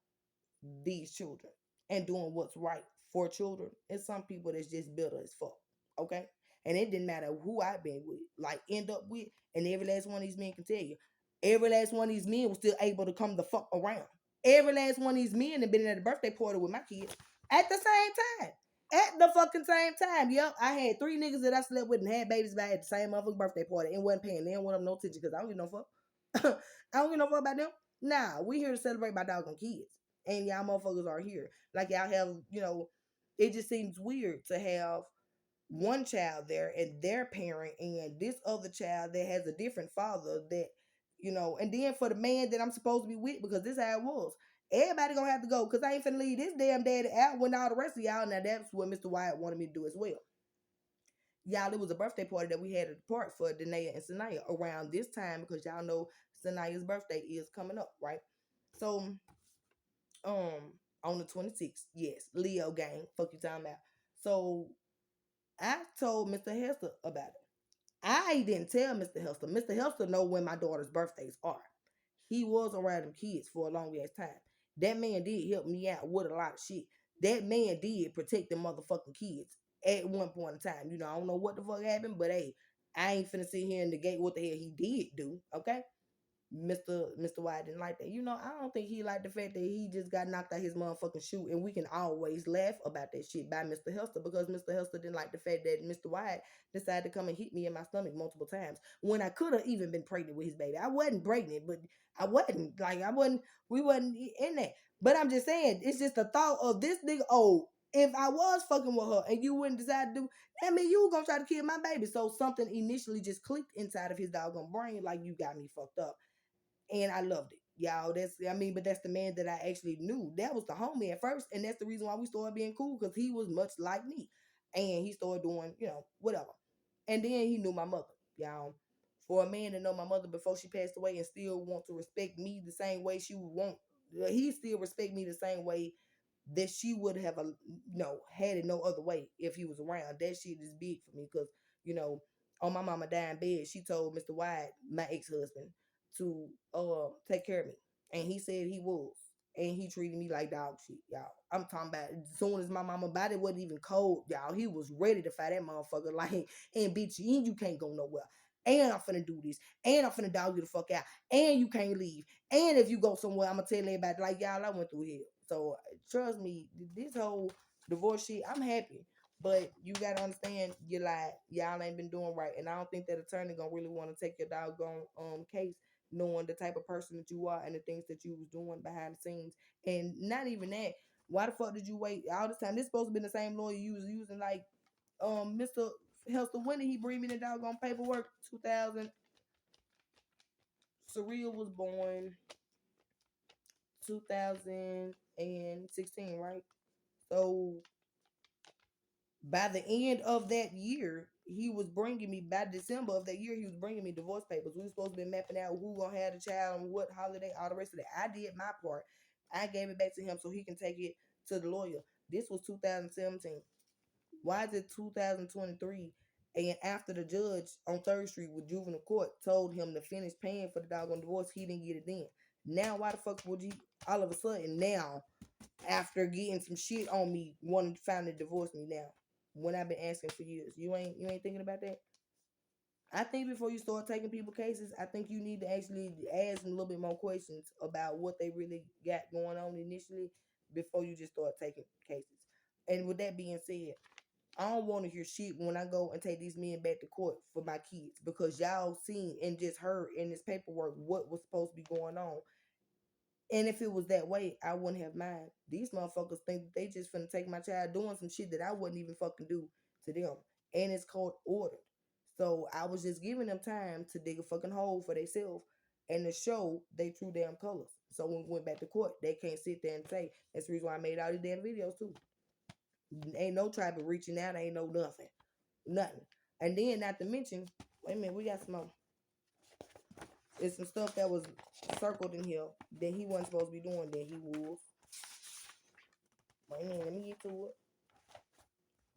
A: these children and doing what's right for children. It's some people that's just bitter as fuck. Okay? And it didn't matter who I've been with, like end up with, and every last one of these men can tell you. Every last one of these men was still able to come the fuck around. Every last one of these men have been at a birthday party with my kids at the same time. At the fucking same time. Yep, I had 3 niggas that I slept with and had babies by at the same motherfucking birthday party and wasn't paying. They didn't want them no attention because I don't give no fuck. I don't give no fuck about them. Nah, we here to celebrate my doggone kids. And y'all motherfuckers are here. Like y'all have, it just seems weird to have one child there and their parent and this other child that has a different father that, and then for the man that I'm supposed to be with, because this is how it was. Everybody gonna have to go because I ain't finna leave this damn daddy out when all the rest of y'all. Now that's what Mr. Wyatt wanted me to do as well. Y'all, it was a birthday party that we had at the park for Danae and Sanaya around this time because y'all know Sanaya's birthday is coming up, right? So on the 26th, yes, Leo gang, fuck you talking about. So I told Mr. Hester about it. I didn't tell Mr. Hester. Mr. Hester know when my daughter's birthdays are. He was around them kids for a long ass time. That man did help me out with a lot of shit. That man did protect the motherfucking kids at one point in time. I don't know what the fuck happened, but hey, I ain't finna sit here and negate what the hell he did do, okay? Mr. White didn't like that. I don't think he liked the fact that he just got knocked out his motherfucking shoe, and we can always laugh about that shit by Mr. Hester because Mr. Hester didn't like the fact that Mr. White decided to come and hit me in my stomach multiple times when I could have even been pregnant with his baby. I wasn't pregnant, but I wasn't. Like we wasn't in that. But I'm just saying, it's just the thought of this nigga. Oh, if I was fucking with her and you wouldn't decide to do, that mean you were gonna try to kill my baby. So something initially just clicked inside of his doggone brain, like you got me fucked up. And I loved it. Y'all, but that's the man that I actually knew. That was the homie at first, and that's the reason why we started being cool, because he was much like me. And he started doing, whatever. And then he knew my mother, y'all. For a man to know my mother before she passed away and still want to respect me the same way she would want, he still respect me the same way that she would have, had it no other way if he was around. That shit is big for me because, you know, on my mama dying bed, she told Mr. White, my ex-husband, to take care of me. And he said he was. And he treated me like dog shit, y'all. I'm talking about as soon as my mama body wasn't even cold, y'all. He was ready to fight that motherfucker. Like, and bitch, you can't go nowhere. And I'm finna do this. And I'm finna dog you the fuck out. And you can't leave. And if you go somewhere, I'm gonna tell everybody, like, y'all, I went through hell. So trust me, this whole divorce shit, I'm happy. But you gotta understand, y'all ain't been doing right. And I don't think that attorney gonna really want to take your doggone case, knowing the type of person that you are and the things that you was doing behind the scenes. And not even that. Why the fuck did you wait all this time? This supposed to be the same lawyer you was using, like Mr. Helston. When did he bring me the doggone paperwork? 2000. Surreal was born 2016, right? So by the end of that year, he was bringing me, by December of that year, he was bringing me divorce papers. We were supposed to be mapping out who gonna have the child and what holiday, all the rest of that. I did my part. I gave it back to him so he can take it to the lawyer. This was 2017. Why is it 2023? And after the judge on 3rd Street with juvenile court told him to finish paying for the doggone divorce, he didn't get it then. Now, why the fuck would you all of a sudden now, after getting some shit on me, wanting to finally divorce me now? When I've been asking for years. You ain't thinking about that? I think before you start taking people cases, I think you need to actually ask them a little bit more questions about what they really got going on initially before you just start taking cases. And with that being said, I don't want to hear shit when I go and take these men back to court for my kids because y'all seen and just heard in this paperwork what was supposed to be going on. And if it was that way, I wouldn't have mind. These motherfuckers think they just finna take my child doing some shit that I wouldn't even fucking do to them. And it's called ordered. So I was just giving them time to dig a fucking hole for themselves and to show they true damn colors. So when we went back to court, they can't sit there and say, that's the reason why I made all these damn videos too. Ain't no tribe of reaching out, ain't no nothing. Nothing. And then not to mention, wait a minute, we got some more. It's some stuff that was circled in here that he wasn't supposed to be doing that he was. Wait a minute, let me get to it.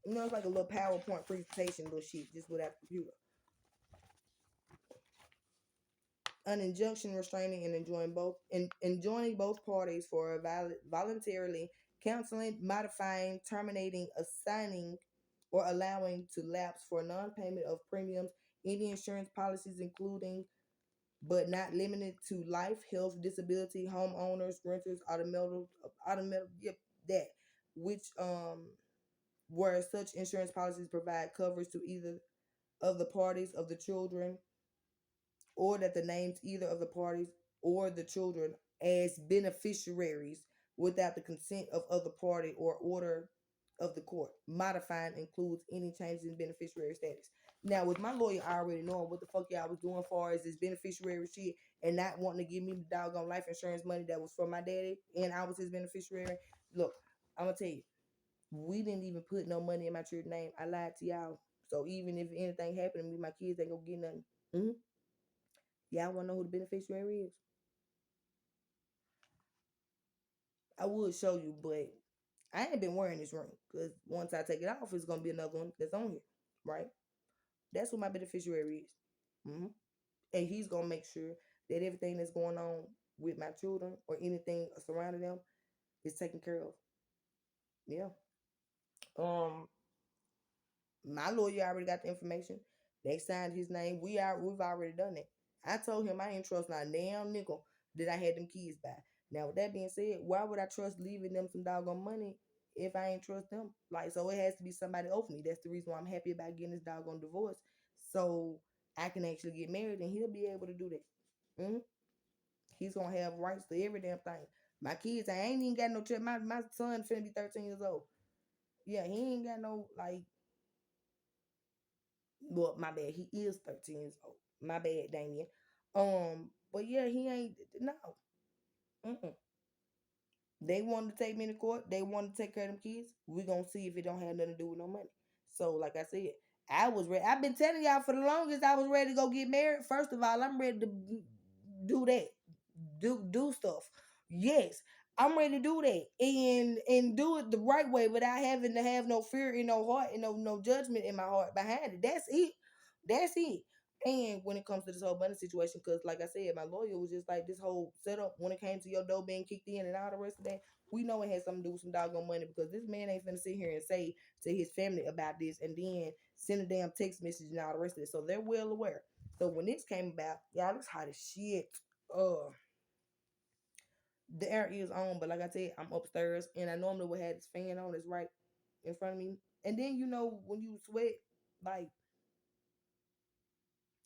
A: You know, it's like a little PowerPoint presentation, little shit, just without the computer. An injunction restraining and enjoining both parties for voluntarily canceling, modifying, terminating, assigning, or allowing to lapse for non-payment of premiums, any insurance policies, including but not limited to life, health, disability, homeowners, renters, automotive, yep, that which where such insurance policies provide coverage to either of the parties of the children, or that the names either of the parties or the children as beneficiaries without the consent of other party or order of the court. Modifying includes any changes in beneficiary status. Now, with my lawyer already knowing what the fuck y'all was doing far as this beneficiary shit and not wanting to give me the doggone life insurance money that was for my daddy and I was his beneficiary, look, I'm gonna tell you, we didn't even put no money in my children's name. I lied to y'all. So even if anything happened to me, my kids ain't gonna get nothing. Mm-hmm. Y'all wanna know who the beneficiary is? I would show you, but I ain't been wearing this ring because once I take it off, it's gonna be another one that's on here, right? That's what my beneficiary is. Hmm. And he's gonna make sure that everything that's going on with my children or anything surrounding them is taken care of. Yeah. Um, my lawyer already got the information. They signed his name. We've already done it. I told him I ain't trust not a damn nickel that I had them kids by. Now with that being said, why would I trust leaving them some doggone money if I ain't trust them? Like, so it has to be somebody over me. That's the reason why I'm happy about getting this doggone divorce. So I can actually get married and he'll be able to do that. Mm-hmm. He's gonna have rights to every damn thing. My kids, I ain't even got no trip. My son finna be 13 years old. Yeah, he ain't got no like, well, my bad. He is 13 years old. My bad, Damien. But yeah, he ain't no. Mm-mm. They wanted to take me to court. They wanted to take care of them kids. We gonna see if it don't have nothing to do with no money. So, like I said, I was ready. I've been telling y'all for the longest. I was ready to go get married. First of all, I'm ready to do that, do stuff. Yes, I'm ready to do that and do it the right way without having to have no fear in no heart and no judgment in my heart behind it. That's it. That's it. And when it comes to this whole money situation, because like I said, my lawyer was just like this whole setup when it came to your dough being kicked in and all the rest of that. We know it had something to do with some doggone money because this man ain't finna sit here and say to his family about this and then send a damn text message and all the rest of it. So they're well aware. So when this came about, y'all, it's hot as shit. Uh, the air is on, but like I said, I'm upstairs and I normally would have this fan on that's right in front of me. And then you know when you sweat, like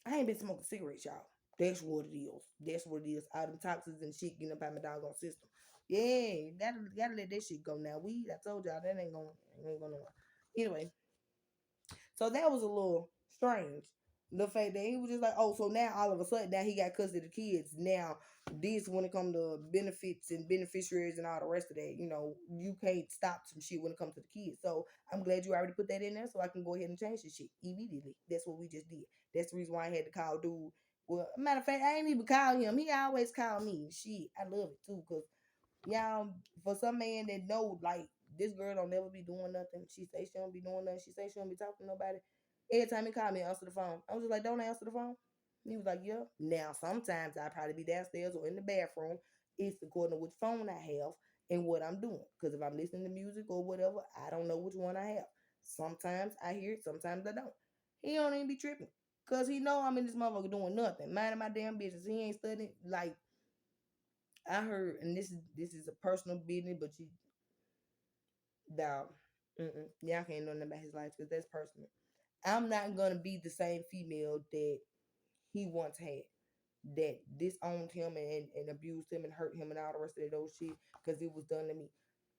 A: I ain't been smoking cigarettes, y'all. That's what it is. That's what it is. All them toxins and shit getting up out my doggone system. Yeah, gotta let that shit go now. Weed, I told y'all that ain't gonna. Anyway, so that was a little strange. The fact that he was just like, oh, so now all of a sudden now he got custody of the kids. Now this when it comes to benefits and beneficiaries and all the rest of that, you can't stop some shit when it comes to the kids. So I'm glad you already put that in there so I can go ahead and change this shit immediately. That's what we just did. That's the reason why I had to call dude. Well, matter of fact, I ain't even call him. He always call me. Shit, I love it too, cause y'all, for some man that know, like, this girl don't never be doing nothing. She say she don't be doing nothing. She say she don't be talking to nobody. Every time he called me, I answer the phone. I was just like, don't answer the phone. He was like, yeah. Now, sometimes I probably be downstairs or in the bathroom. It's according to which phone I have and what I'm doing. Because if I'm listening to music or whatever, I don't know which one I have. Sometimes I hear it, sometimes I don't. He don't even be tripping. Cause he know I'm in this motherfucker doing nothing, minding my damn business. He ain't studying. Like I heard, and this is a personal business, but you dog, y'all can't know nothing about his life because that's personal. I'm not gonna be the same female that he once had, that disowned him and abused him and hurt him and all the rest of those shit because it was done to me.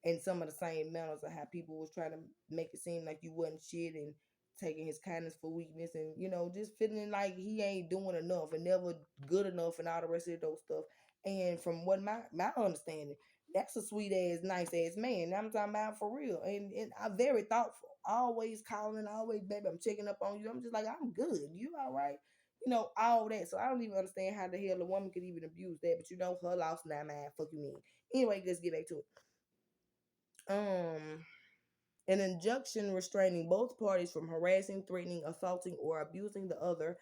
A: And some of the same manners of how people was trying to make it seem like you wasn't shit and taking his kindness for weakness and just feeling like he ain't doing enough and never good enough and all the rest of those stuff. And from what my understanding, that's a sweet ass, nice ass man. I'm talking about for real. And I'm very thoughtful. Always calling, always, baby, I'm checking up on you. I'm just like, I'm good. You all right? All that. So I don't even understand how the hell a woman could even abuse that. But her loss, not mine. Fuck you mean. Anyway, let's get back to it. An injunction restraining both parties from harassing, threatening, assaulting, or abusing the other,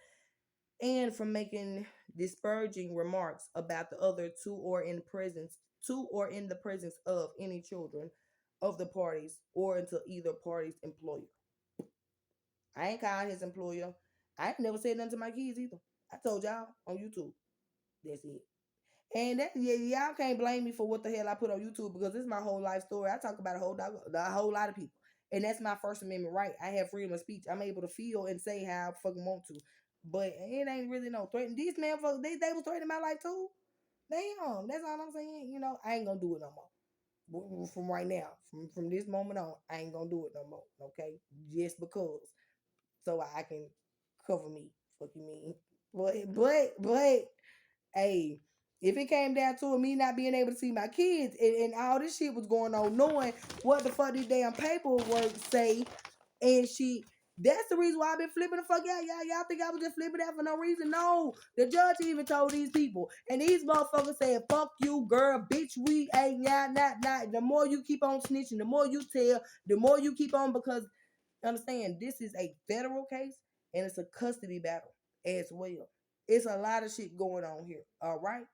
A: and from making disparaging remarks about the other to or in the presence of any children of the parties or into either party's employer. I ain't calling his employer. I ain't never said nothing to my kids either. I told y'all on YouTube. That's it. And that, yeah, y'all can't blame me for what the hell I put on YouTube because this is my whole life story. I talk about a whole lot of people, and that's my First Amendment right. I have freedom of speech. I'm able to feel and say how I fucking want to, but it ain't really no threat. These man folks, they was threatening my life too. Damn, that's all I'm saying. I ain't gonna do it no more. From right now, from this moment on, I ain't gonna do it no more. Okay, just because, so I can cover me. Fuck you mean? But hey, if it came down to it, me not being able to see my kids and all this shit was going on, knowing what the fuck this damn paperwork say, and that's the reason why I've been flipping the fuck out. Y'all think I was just flipping out for no reason? No. The judge even told these people. And these motherfuckers said, fuck you, girl, bitch, we ain't not. The more you keep on snitching, the more you tell, the more you keep on because understand this is a federal case and it's a custody battle as well. It's a lot of shit going on here. All right.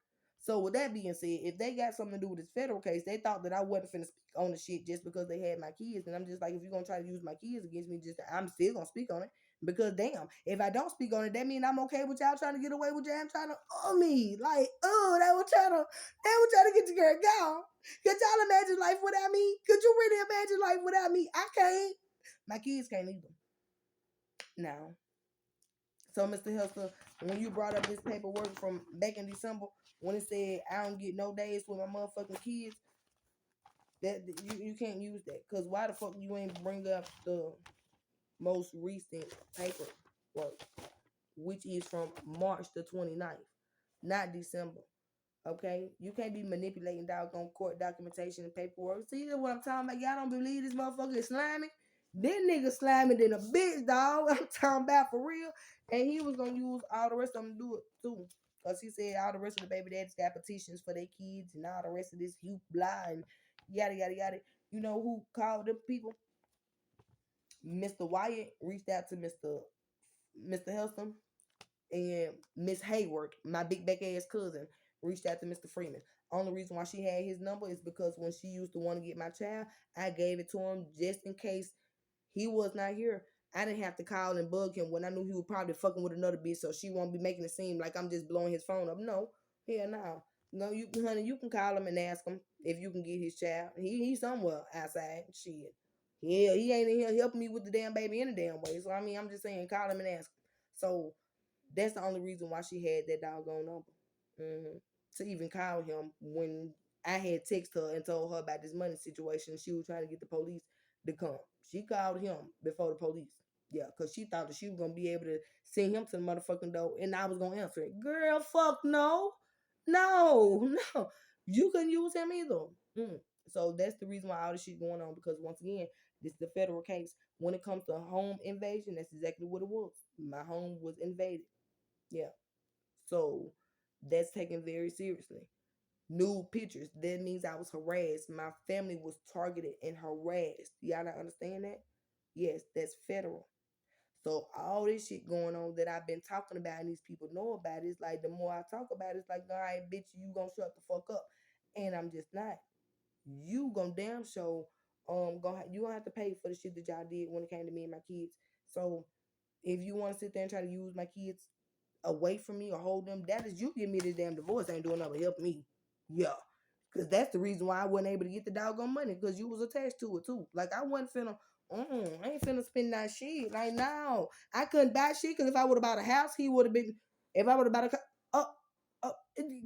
A: So with that being said, if they got something to do with this federal case, they thought that I wasn't finna speak on the shit just because they had my kids. And I'm just like, if you're gonna try to use my kids against me, just I'm still gonna speak on it. Because damn, if I don't speak on it, that means I'm okay with y'all trying to get away with y'all trying to me. Like, oh, they were trying to get your girl gone. Could y'all imagine life without me? Could you really imagine life without me? I can't. My kids can't either. Now, so Mr. Hester, when you brought up this paperwork from back in December, when it said I don't get no days with my motherfucking kids, that you can't use that. Cause why the fuck you ain't bring up the most recent paperwork, which is from March the 29th, not December. Okay, you can't be manipulating doggone court documentation and paperwork. See what I'm talking about? Y'all don't believe this motherfucker is slimy. This nigga slimy than a bitch, dog. I'm talking about for real. And he was gonna use all the rest of them to do it too. Cause he said all the rest of the baby daddies got petitions for their kids and all the rest of this huge blah and yada yada yada. You know who called them people? Mr. Wyatt reached out to Mr. Helston, and Miss Hayward, my big back ass cousin, reached out to Mr. Freeman. Only reason why she had his number is because when she used to want to get my child, I gave it to him just in case he was not here. I didn't have to call and bug him when I knew he was probably fucking with another bitch, so she won't be making it seem like I'm just blowing his phone up. No, hell no. No, honey, you can call him and ask him if you can get his child. He's somewhere outside. Shit. Yeah, he ain't in here helping me with the damn baby in a damn way. So I mean, I'm just saying, call him and ask him. So that's the only reason why she had that doggone number. hmm To even call him when I had texted her and told her about this money situation. She was trying to get the police to come. She called him before the police. Yeah, because she thought that she was going to be able to send him to the motherfucking door and I was going to answer it. Girl, fuck no. No, no. You couldn't use him either. So that's the reason why all this shit going on because once again, this is the federal case. When it comes to home invasion, that's exactly what it was. My home was invaded. Yeah. So that's taken very seriously. Nude pictures. That means I was harassed. My family was targeted and harassed. Y'all not understand that? Yes, that's federal. So all this shit going on that I've been talking about and these people know about, it's like the more I talk about it, it's like, all right, bitch, you gonna shut the fuck up. And I'm just not. You gonna damn show you gonna have to pay for the shit that y'all did when it came to me and my kids. So If you want to sit there and try to use my kids away from me or hold them, that is you give me this damn divorce. Ain't doing nothing but help me. Yeah. Cause that's the reason why I wasn't able to get the doggone money, because you was attached to it too. Like I wasn't finna, I ain't finna spend that shit. Like no, I couldn't buy shit. Cause if I would have bought a house, he would have been. If I would have bought a uh, uh,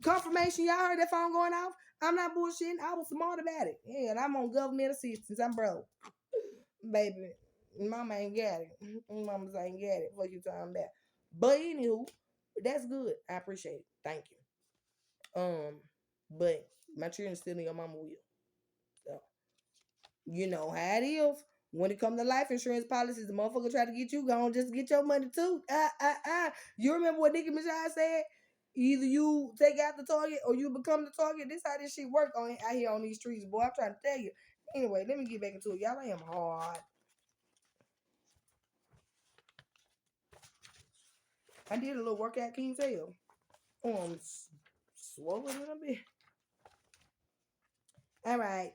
A: confirmation, y'all heard that phone going off. I'm not bullshitting. I was smart about it. Yeah, and I'm on government assistance. I'm broke, baby. Mama ain't got it. Mamas ain't got it. What you talking about? But anywho, that's good. I appreciate it. Thank you. But my children still in your mama will. So you know how it is. When it comes to life insurance policies, the motherfucker try to get you gone, just get your money too. You remember what Nicki Minaj said? Either you take out the target or you become the target. This how this shit work on out here on these streets, boy. I'm trying to tell you. Anyway, let me get back into it. Y'all, I am hard. I did a little workout, can you tell? Oh, I'm swollen a little bit. All right.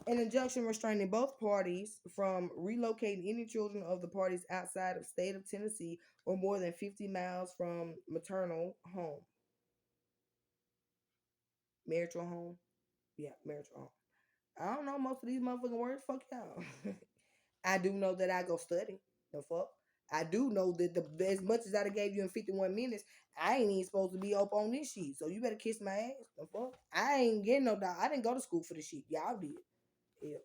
A: An injunction restraining both parties from relocating any children of the parties outside of state of Tennessee or more than 50 miles from maternal home. Marital home? Yeah, marital home. I don't know most of these motherfucking words. Fuck y'all. I do know that I go study. The fuck? I do know that as much as I done gave you in 51 minutes, I ain't even supposed to be up on this shit. So you better kiss my ass. The fuck? I ain't getting no dog. I didn't go to school for this shit. Y'all did. Yeah.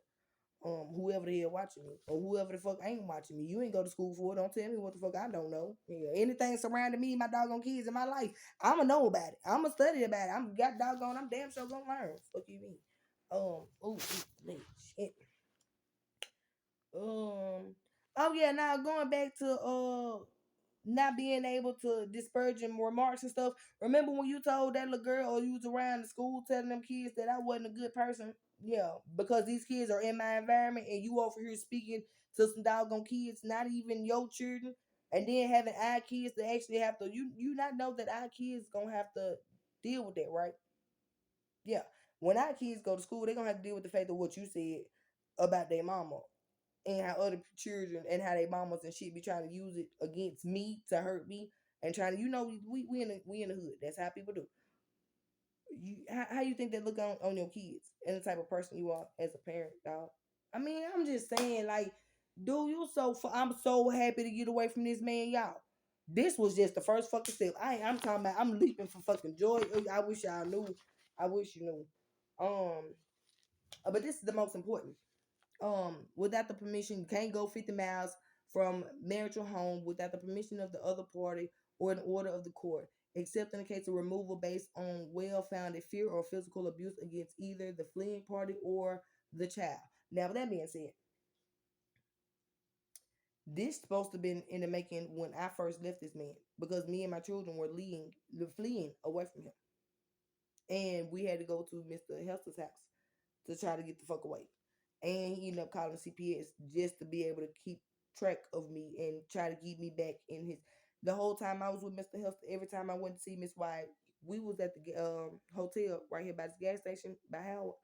A: Whoever the hell watching me or whoever the fuck ain't watching me, you ain't go to school for it. Don't tell me what the fuck I don't know. Yeah, anything surrounding me, my doggone kids in my life, I'ma know about it. I'ma study about it. I'm got doggone. I'm damn sure gonna learn. Fuck you mean? Shit. Oh yeah. Now going back to not being able to disparaging remarks and stuff. Remember when you told that little girl or you was around the school telling them kids that I wasn't a good person? Yeah, because these kids are in my environment and you over here speaking to some doggone kids, not even your children, and then having our kids to actually have to you not know that our kids gonna have to deal with that, right? Yeah. When our kids go to school, they're gonna have to deal with the fact of what you said about their mama and how other children and how they mamas and shit be trying to use it against me to hurt me and trying to we in the hood. That's how people do. How you think they look on your kids and the type of person you are as a parent, dog? I mean, I'm just saying, like, dude, I'm so happy to get away from this man, y'all. This was just the first fucking step. I'm talking about I'm leaping for fucking joy. I wish y'all knew. I wish you knew. But this is the most important. Without the permission, you can't go 50 miles from marital home without the permission of the other party or an order of the court, except in the case of removal based on well-founded fear or physical abuse against either the fleeing party or the child. Now, with that being said, this supposed to have been in the making when I first left this man because me and my children were fleeing away from him, and we had to go to Mr. Hester's house to try to get the fuck away. And he ended up calling CPS just to be able to keep track of me and try to get me back in his. The whole time I was with Mr. Hester, every time I went to see Miss White, we was at the hotel right here by this gas station by Howard.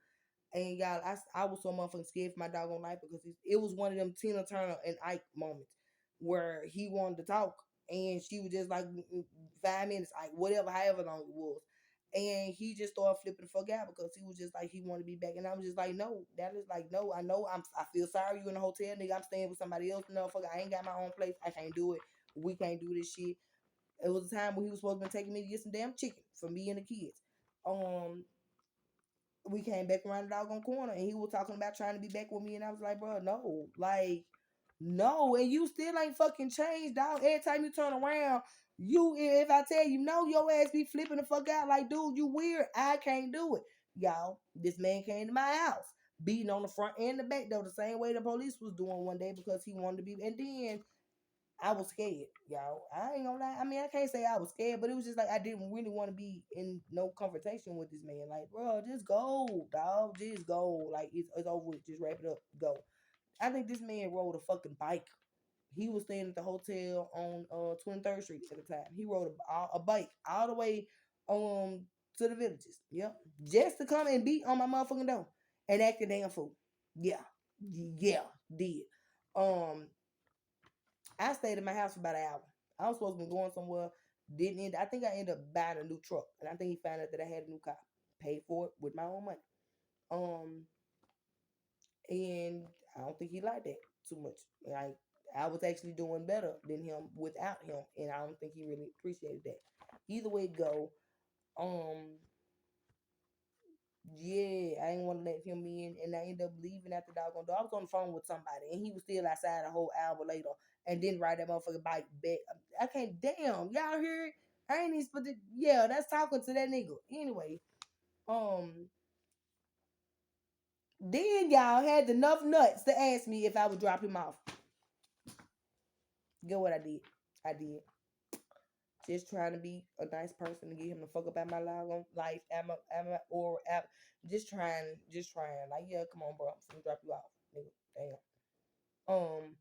A: And y'all, I was so motherfucking scared for my doggone life because it was one of them Tina Turner and Ike moments where he wanted to talk and she was just like 5 minutes, like whatever, however long it was. And he just started flipping the fuck out because he was just like he wanted to be back, and I was just like, no, that is like no. I know I feel sorry you in the hotel, nigga. I'm staying with somebody else, motherfucker. I ain't got my own place. I can't do it. We can't do this shit. It was a time when he was supposed to be taking me to get some damn chicken for me and the kids. We came back around the doggone corner and he was talking about trying to be back with me, and I was like, bro, no, like, no, and you still ain't fucking changed, dog. Every time you turn around, if I tell you no, your ass be flipping the fuck out like, dude, you weird. I can't do it. Y'all, this man came to my house, beating on the front and the back door the same way the police was doing one day because he wanted to be, and then I was scared, y'all. I ain't gonna lie. I mean, I can't say I was scared, but it was just like I didn't really want to be in no confrontation with this man. Like, bro, just go, dog. Just go. Like, it's over with. Just wrap it up. Go. I think this man rode a fucking bike. He was staying at the hotel on 23rd Street at the time. He rode a bike all the way to the villages. Yep. Just to come and beat on my motherfucking door and act a damn fool. Yeah. Yeah. Did. Um I stayed in my house for about an hour. I was supposed to be going somewhere. Didn't end. I think I ended up buying a new truck, and I think he found out that I had a new car. Paid for it with my own money. Um, and I don't think he liked that too much. Like I was actually doing better than him without him, and I don't think he really appreciated that. Either way it go, um, yeah, I didn't want to let him in, and I ended up leaving at the doggone door. I was on the phone with somebody, and he was still outside a whole hour later, and didn't ride that motherfucking bike back. I can't. Damn, y'all hear it? I ain't even supposed to. Yeah, that's talking to that nigga. Anyway, um, then y'all had enough nuts to ask me if I would drop him off. Get what I did? I did. Just trying to be a nice person to get him the fuck up out my life, just trying. Like, yeah, come on, bro, I'm gonna drop you off, nigga. Damn.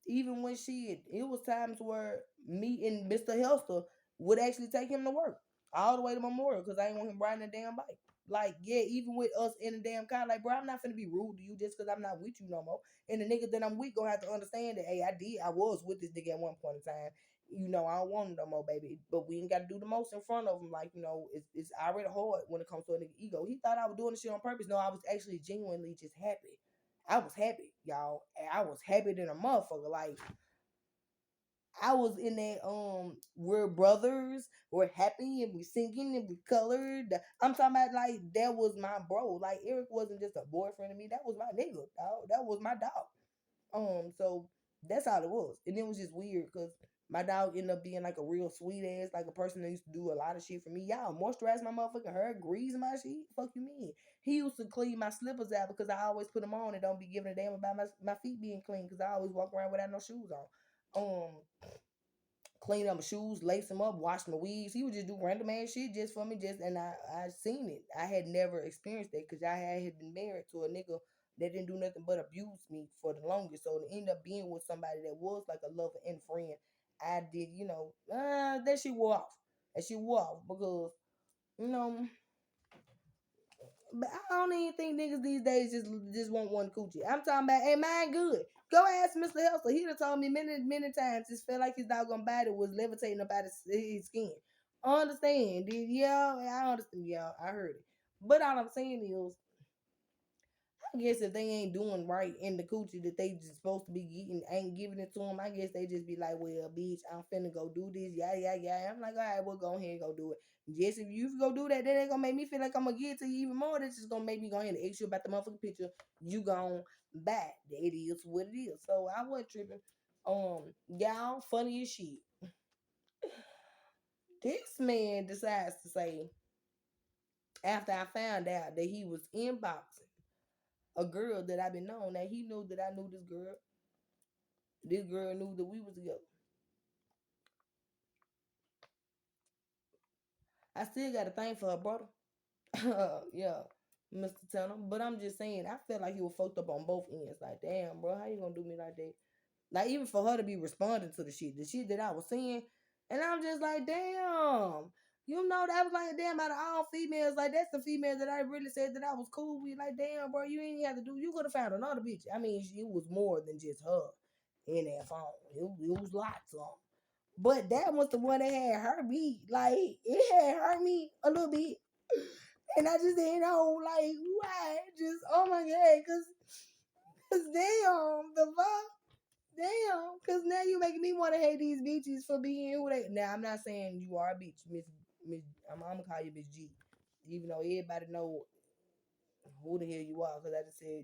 A: Even when it was times where me and Mr. Helster would actually take him to work all the way to Memorial because I didn't want him riding a damn bike. Like, yeah, even with us in the damn car, like, bro, I'm not finna be rude to you just because I'm not with you no more. And the nigga that I'm with gonna have to understand that, hey, I was with this nigga at one point in time. I don't want him no more, baby. But we ain't got to do the most in front of him. Like, it's already hard when it comes to a nigga ego. He thought I was doing this shit on purpose. No, I was actually genuinely just happy. I was happy, y'all. And I was happy than a motherfucker. Like, I was in that we're brothers, we're happy and we singing and we colored. I'm talking about like that was my bro. Like Eric wasn't just a boyfriend to me. That was my nigga, dog. That was my dog. So that's all it was. And it was just weird because my dog ended up being like a real sweet ass, like a person that used to do a lot of shit for me. Y'all moisturize my motherfucking hair, grease my shit. Fuck you mean? He used to clean my slippers out because I always put them on and don't be giving a damn about my feet being clean because I always walk around without no shoes on. Clean up my shoes, lace them up, wash my weaves. He would just do random ass shit just for me. And I seen it. I had never experienced that because I had been married to a nigga that didn't do nothing but abuse me for the longest. So to end up being with somebody that was like a lover and friend, I did, that shit wore off. That shit wore off because you know but I don't even think niggas these days just want one coochie. I'm talking about, hey, mine good. Go ask Mr. Helster. He done told me many times it felt like his doggone body was levitating up out of his skin. Understand? Yeah, I understand. Yeah, I heard it. But all I'm saying is, I guess if they ain't doing right in the coochie that they just supposed to be getting, ain't giving it to them, I guess they just be like, well, bitch, I'm finna go do this, yeah. I'm like, all right, well, go ahead and go do it. Yes, if you go do that, that ain't gonna make me feel like I'm gonna get to you even more. That's just gonna make me go ahead and ask you about the motherfucking picture. You gon' buy. It is what it is. So I wasn't tripping. Y'all, funny as shit. This man decides to say, after I found out that he was inboxing a girl that I've been known, that he knew that I knew this girl. This girl knew that we was together. I still got a thing for her brother. Yeah, Mr. Tanner. But I'm just saying, I felt like he was fucked up on both ends. Like, damn, bro, how you gonna do me like that? Like, even for her to be responding to the shit that I was saying, and I'm just like, damn. That was like, damn, out of all females, like, that's the female that I really said that I was cool with. Like, damn, bro, you ain't have to do, you could have found another bitch. I mean, it was more than just her in that phone. It was lots of them. But that was the one that had hurt me. Like, it had hurt me a little bit. And I just didn't know, like, why. Just, oh my God, cause damn, the fuck? Damn, cause now you making me want to hate these bitches for being who they. Now I'm not saying you are a bitch, Miss. I'm gonna call you Miss G, even though everybody know who the hell you are, cause I just said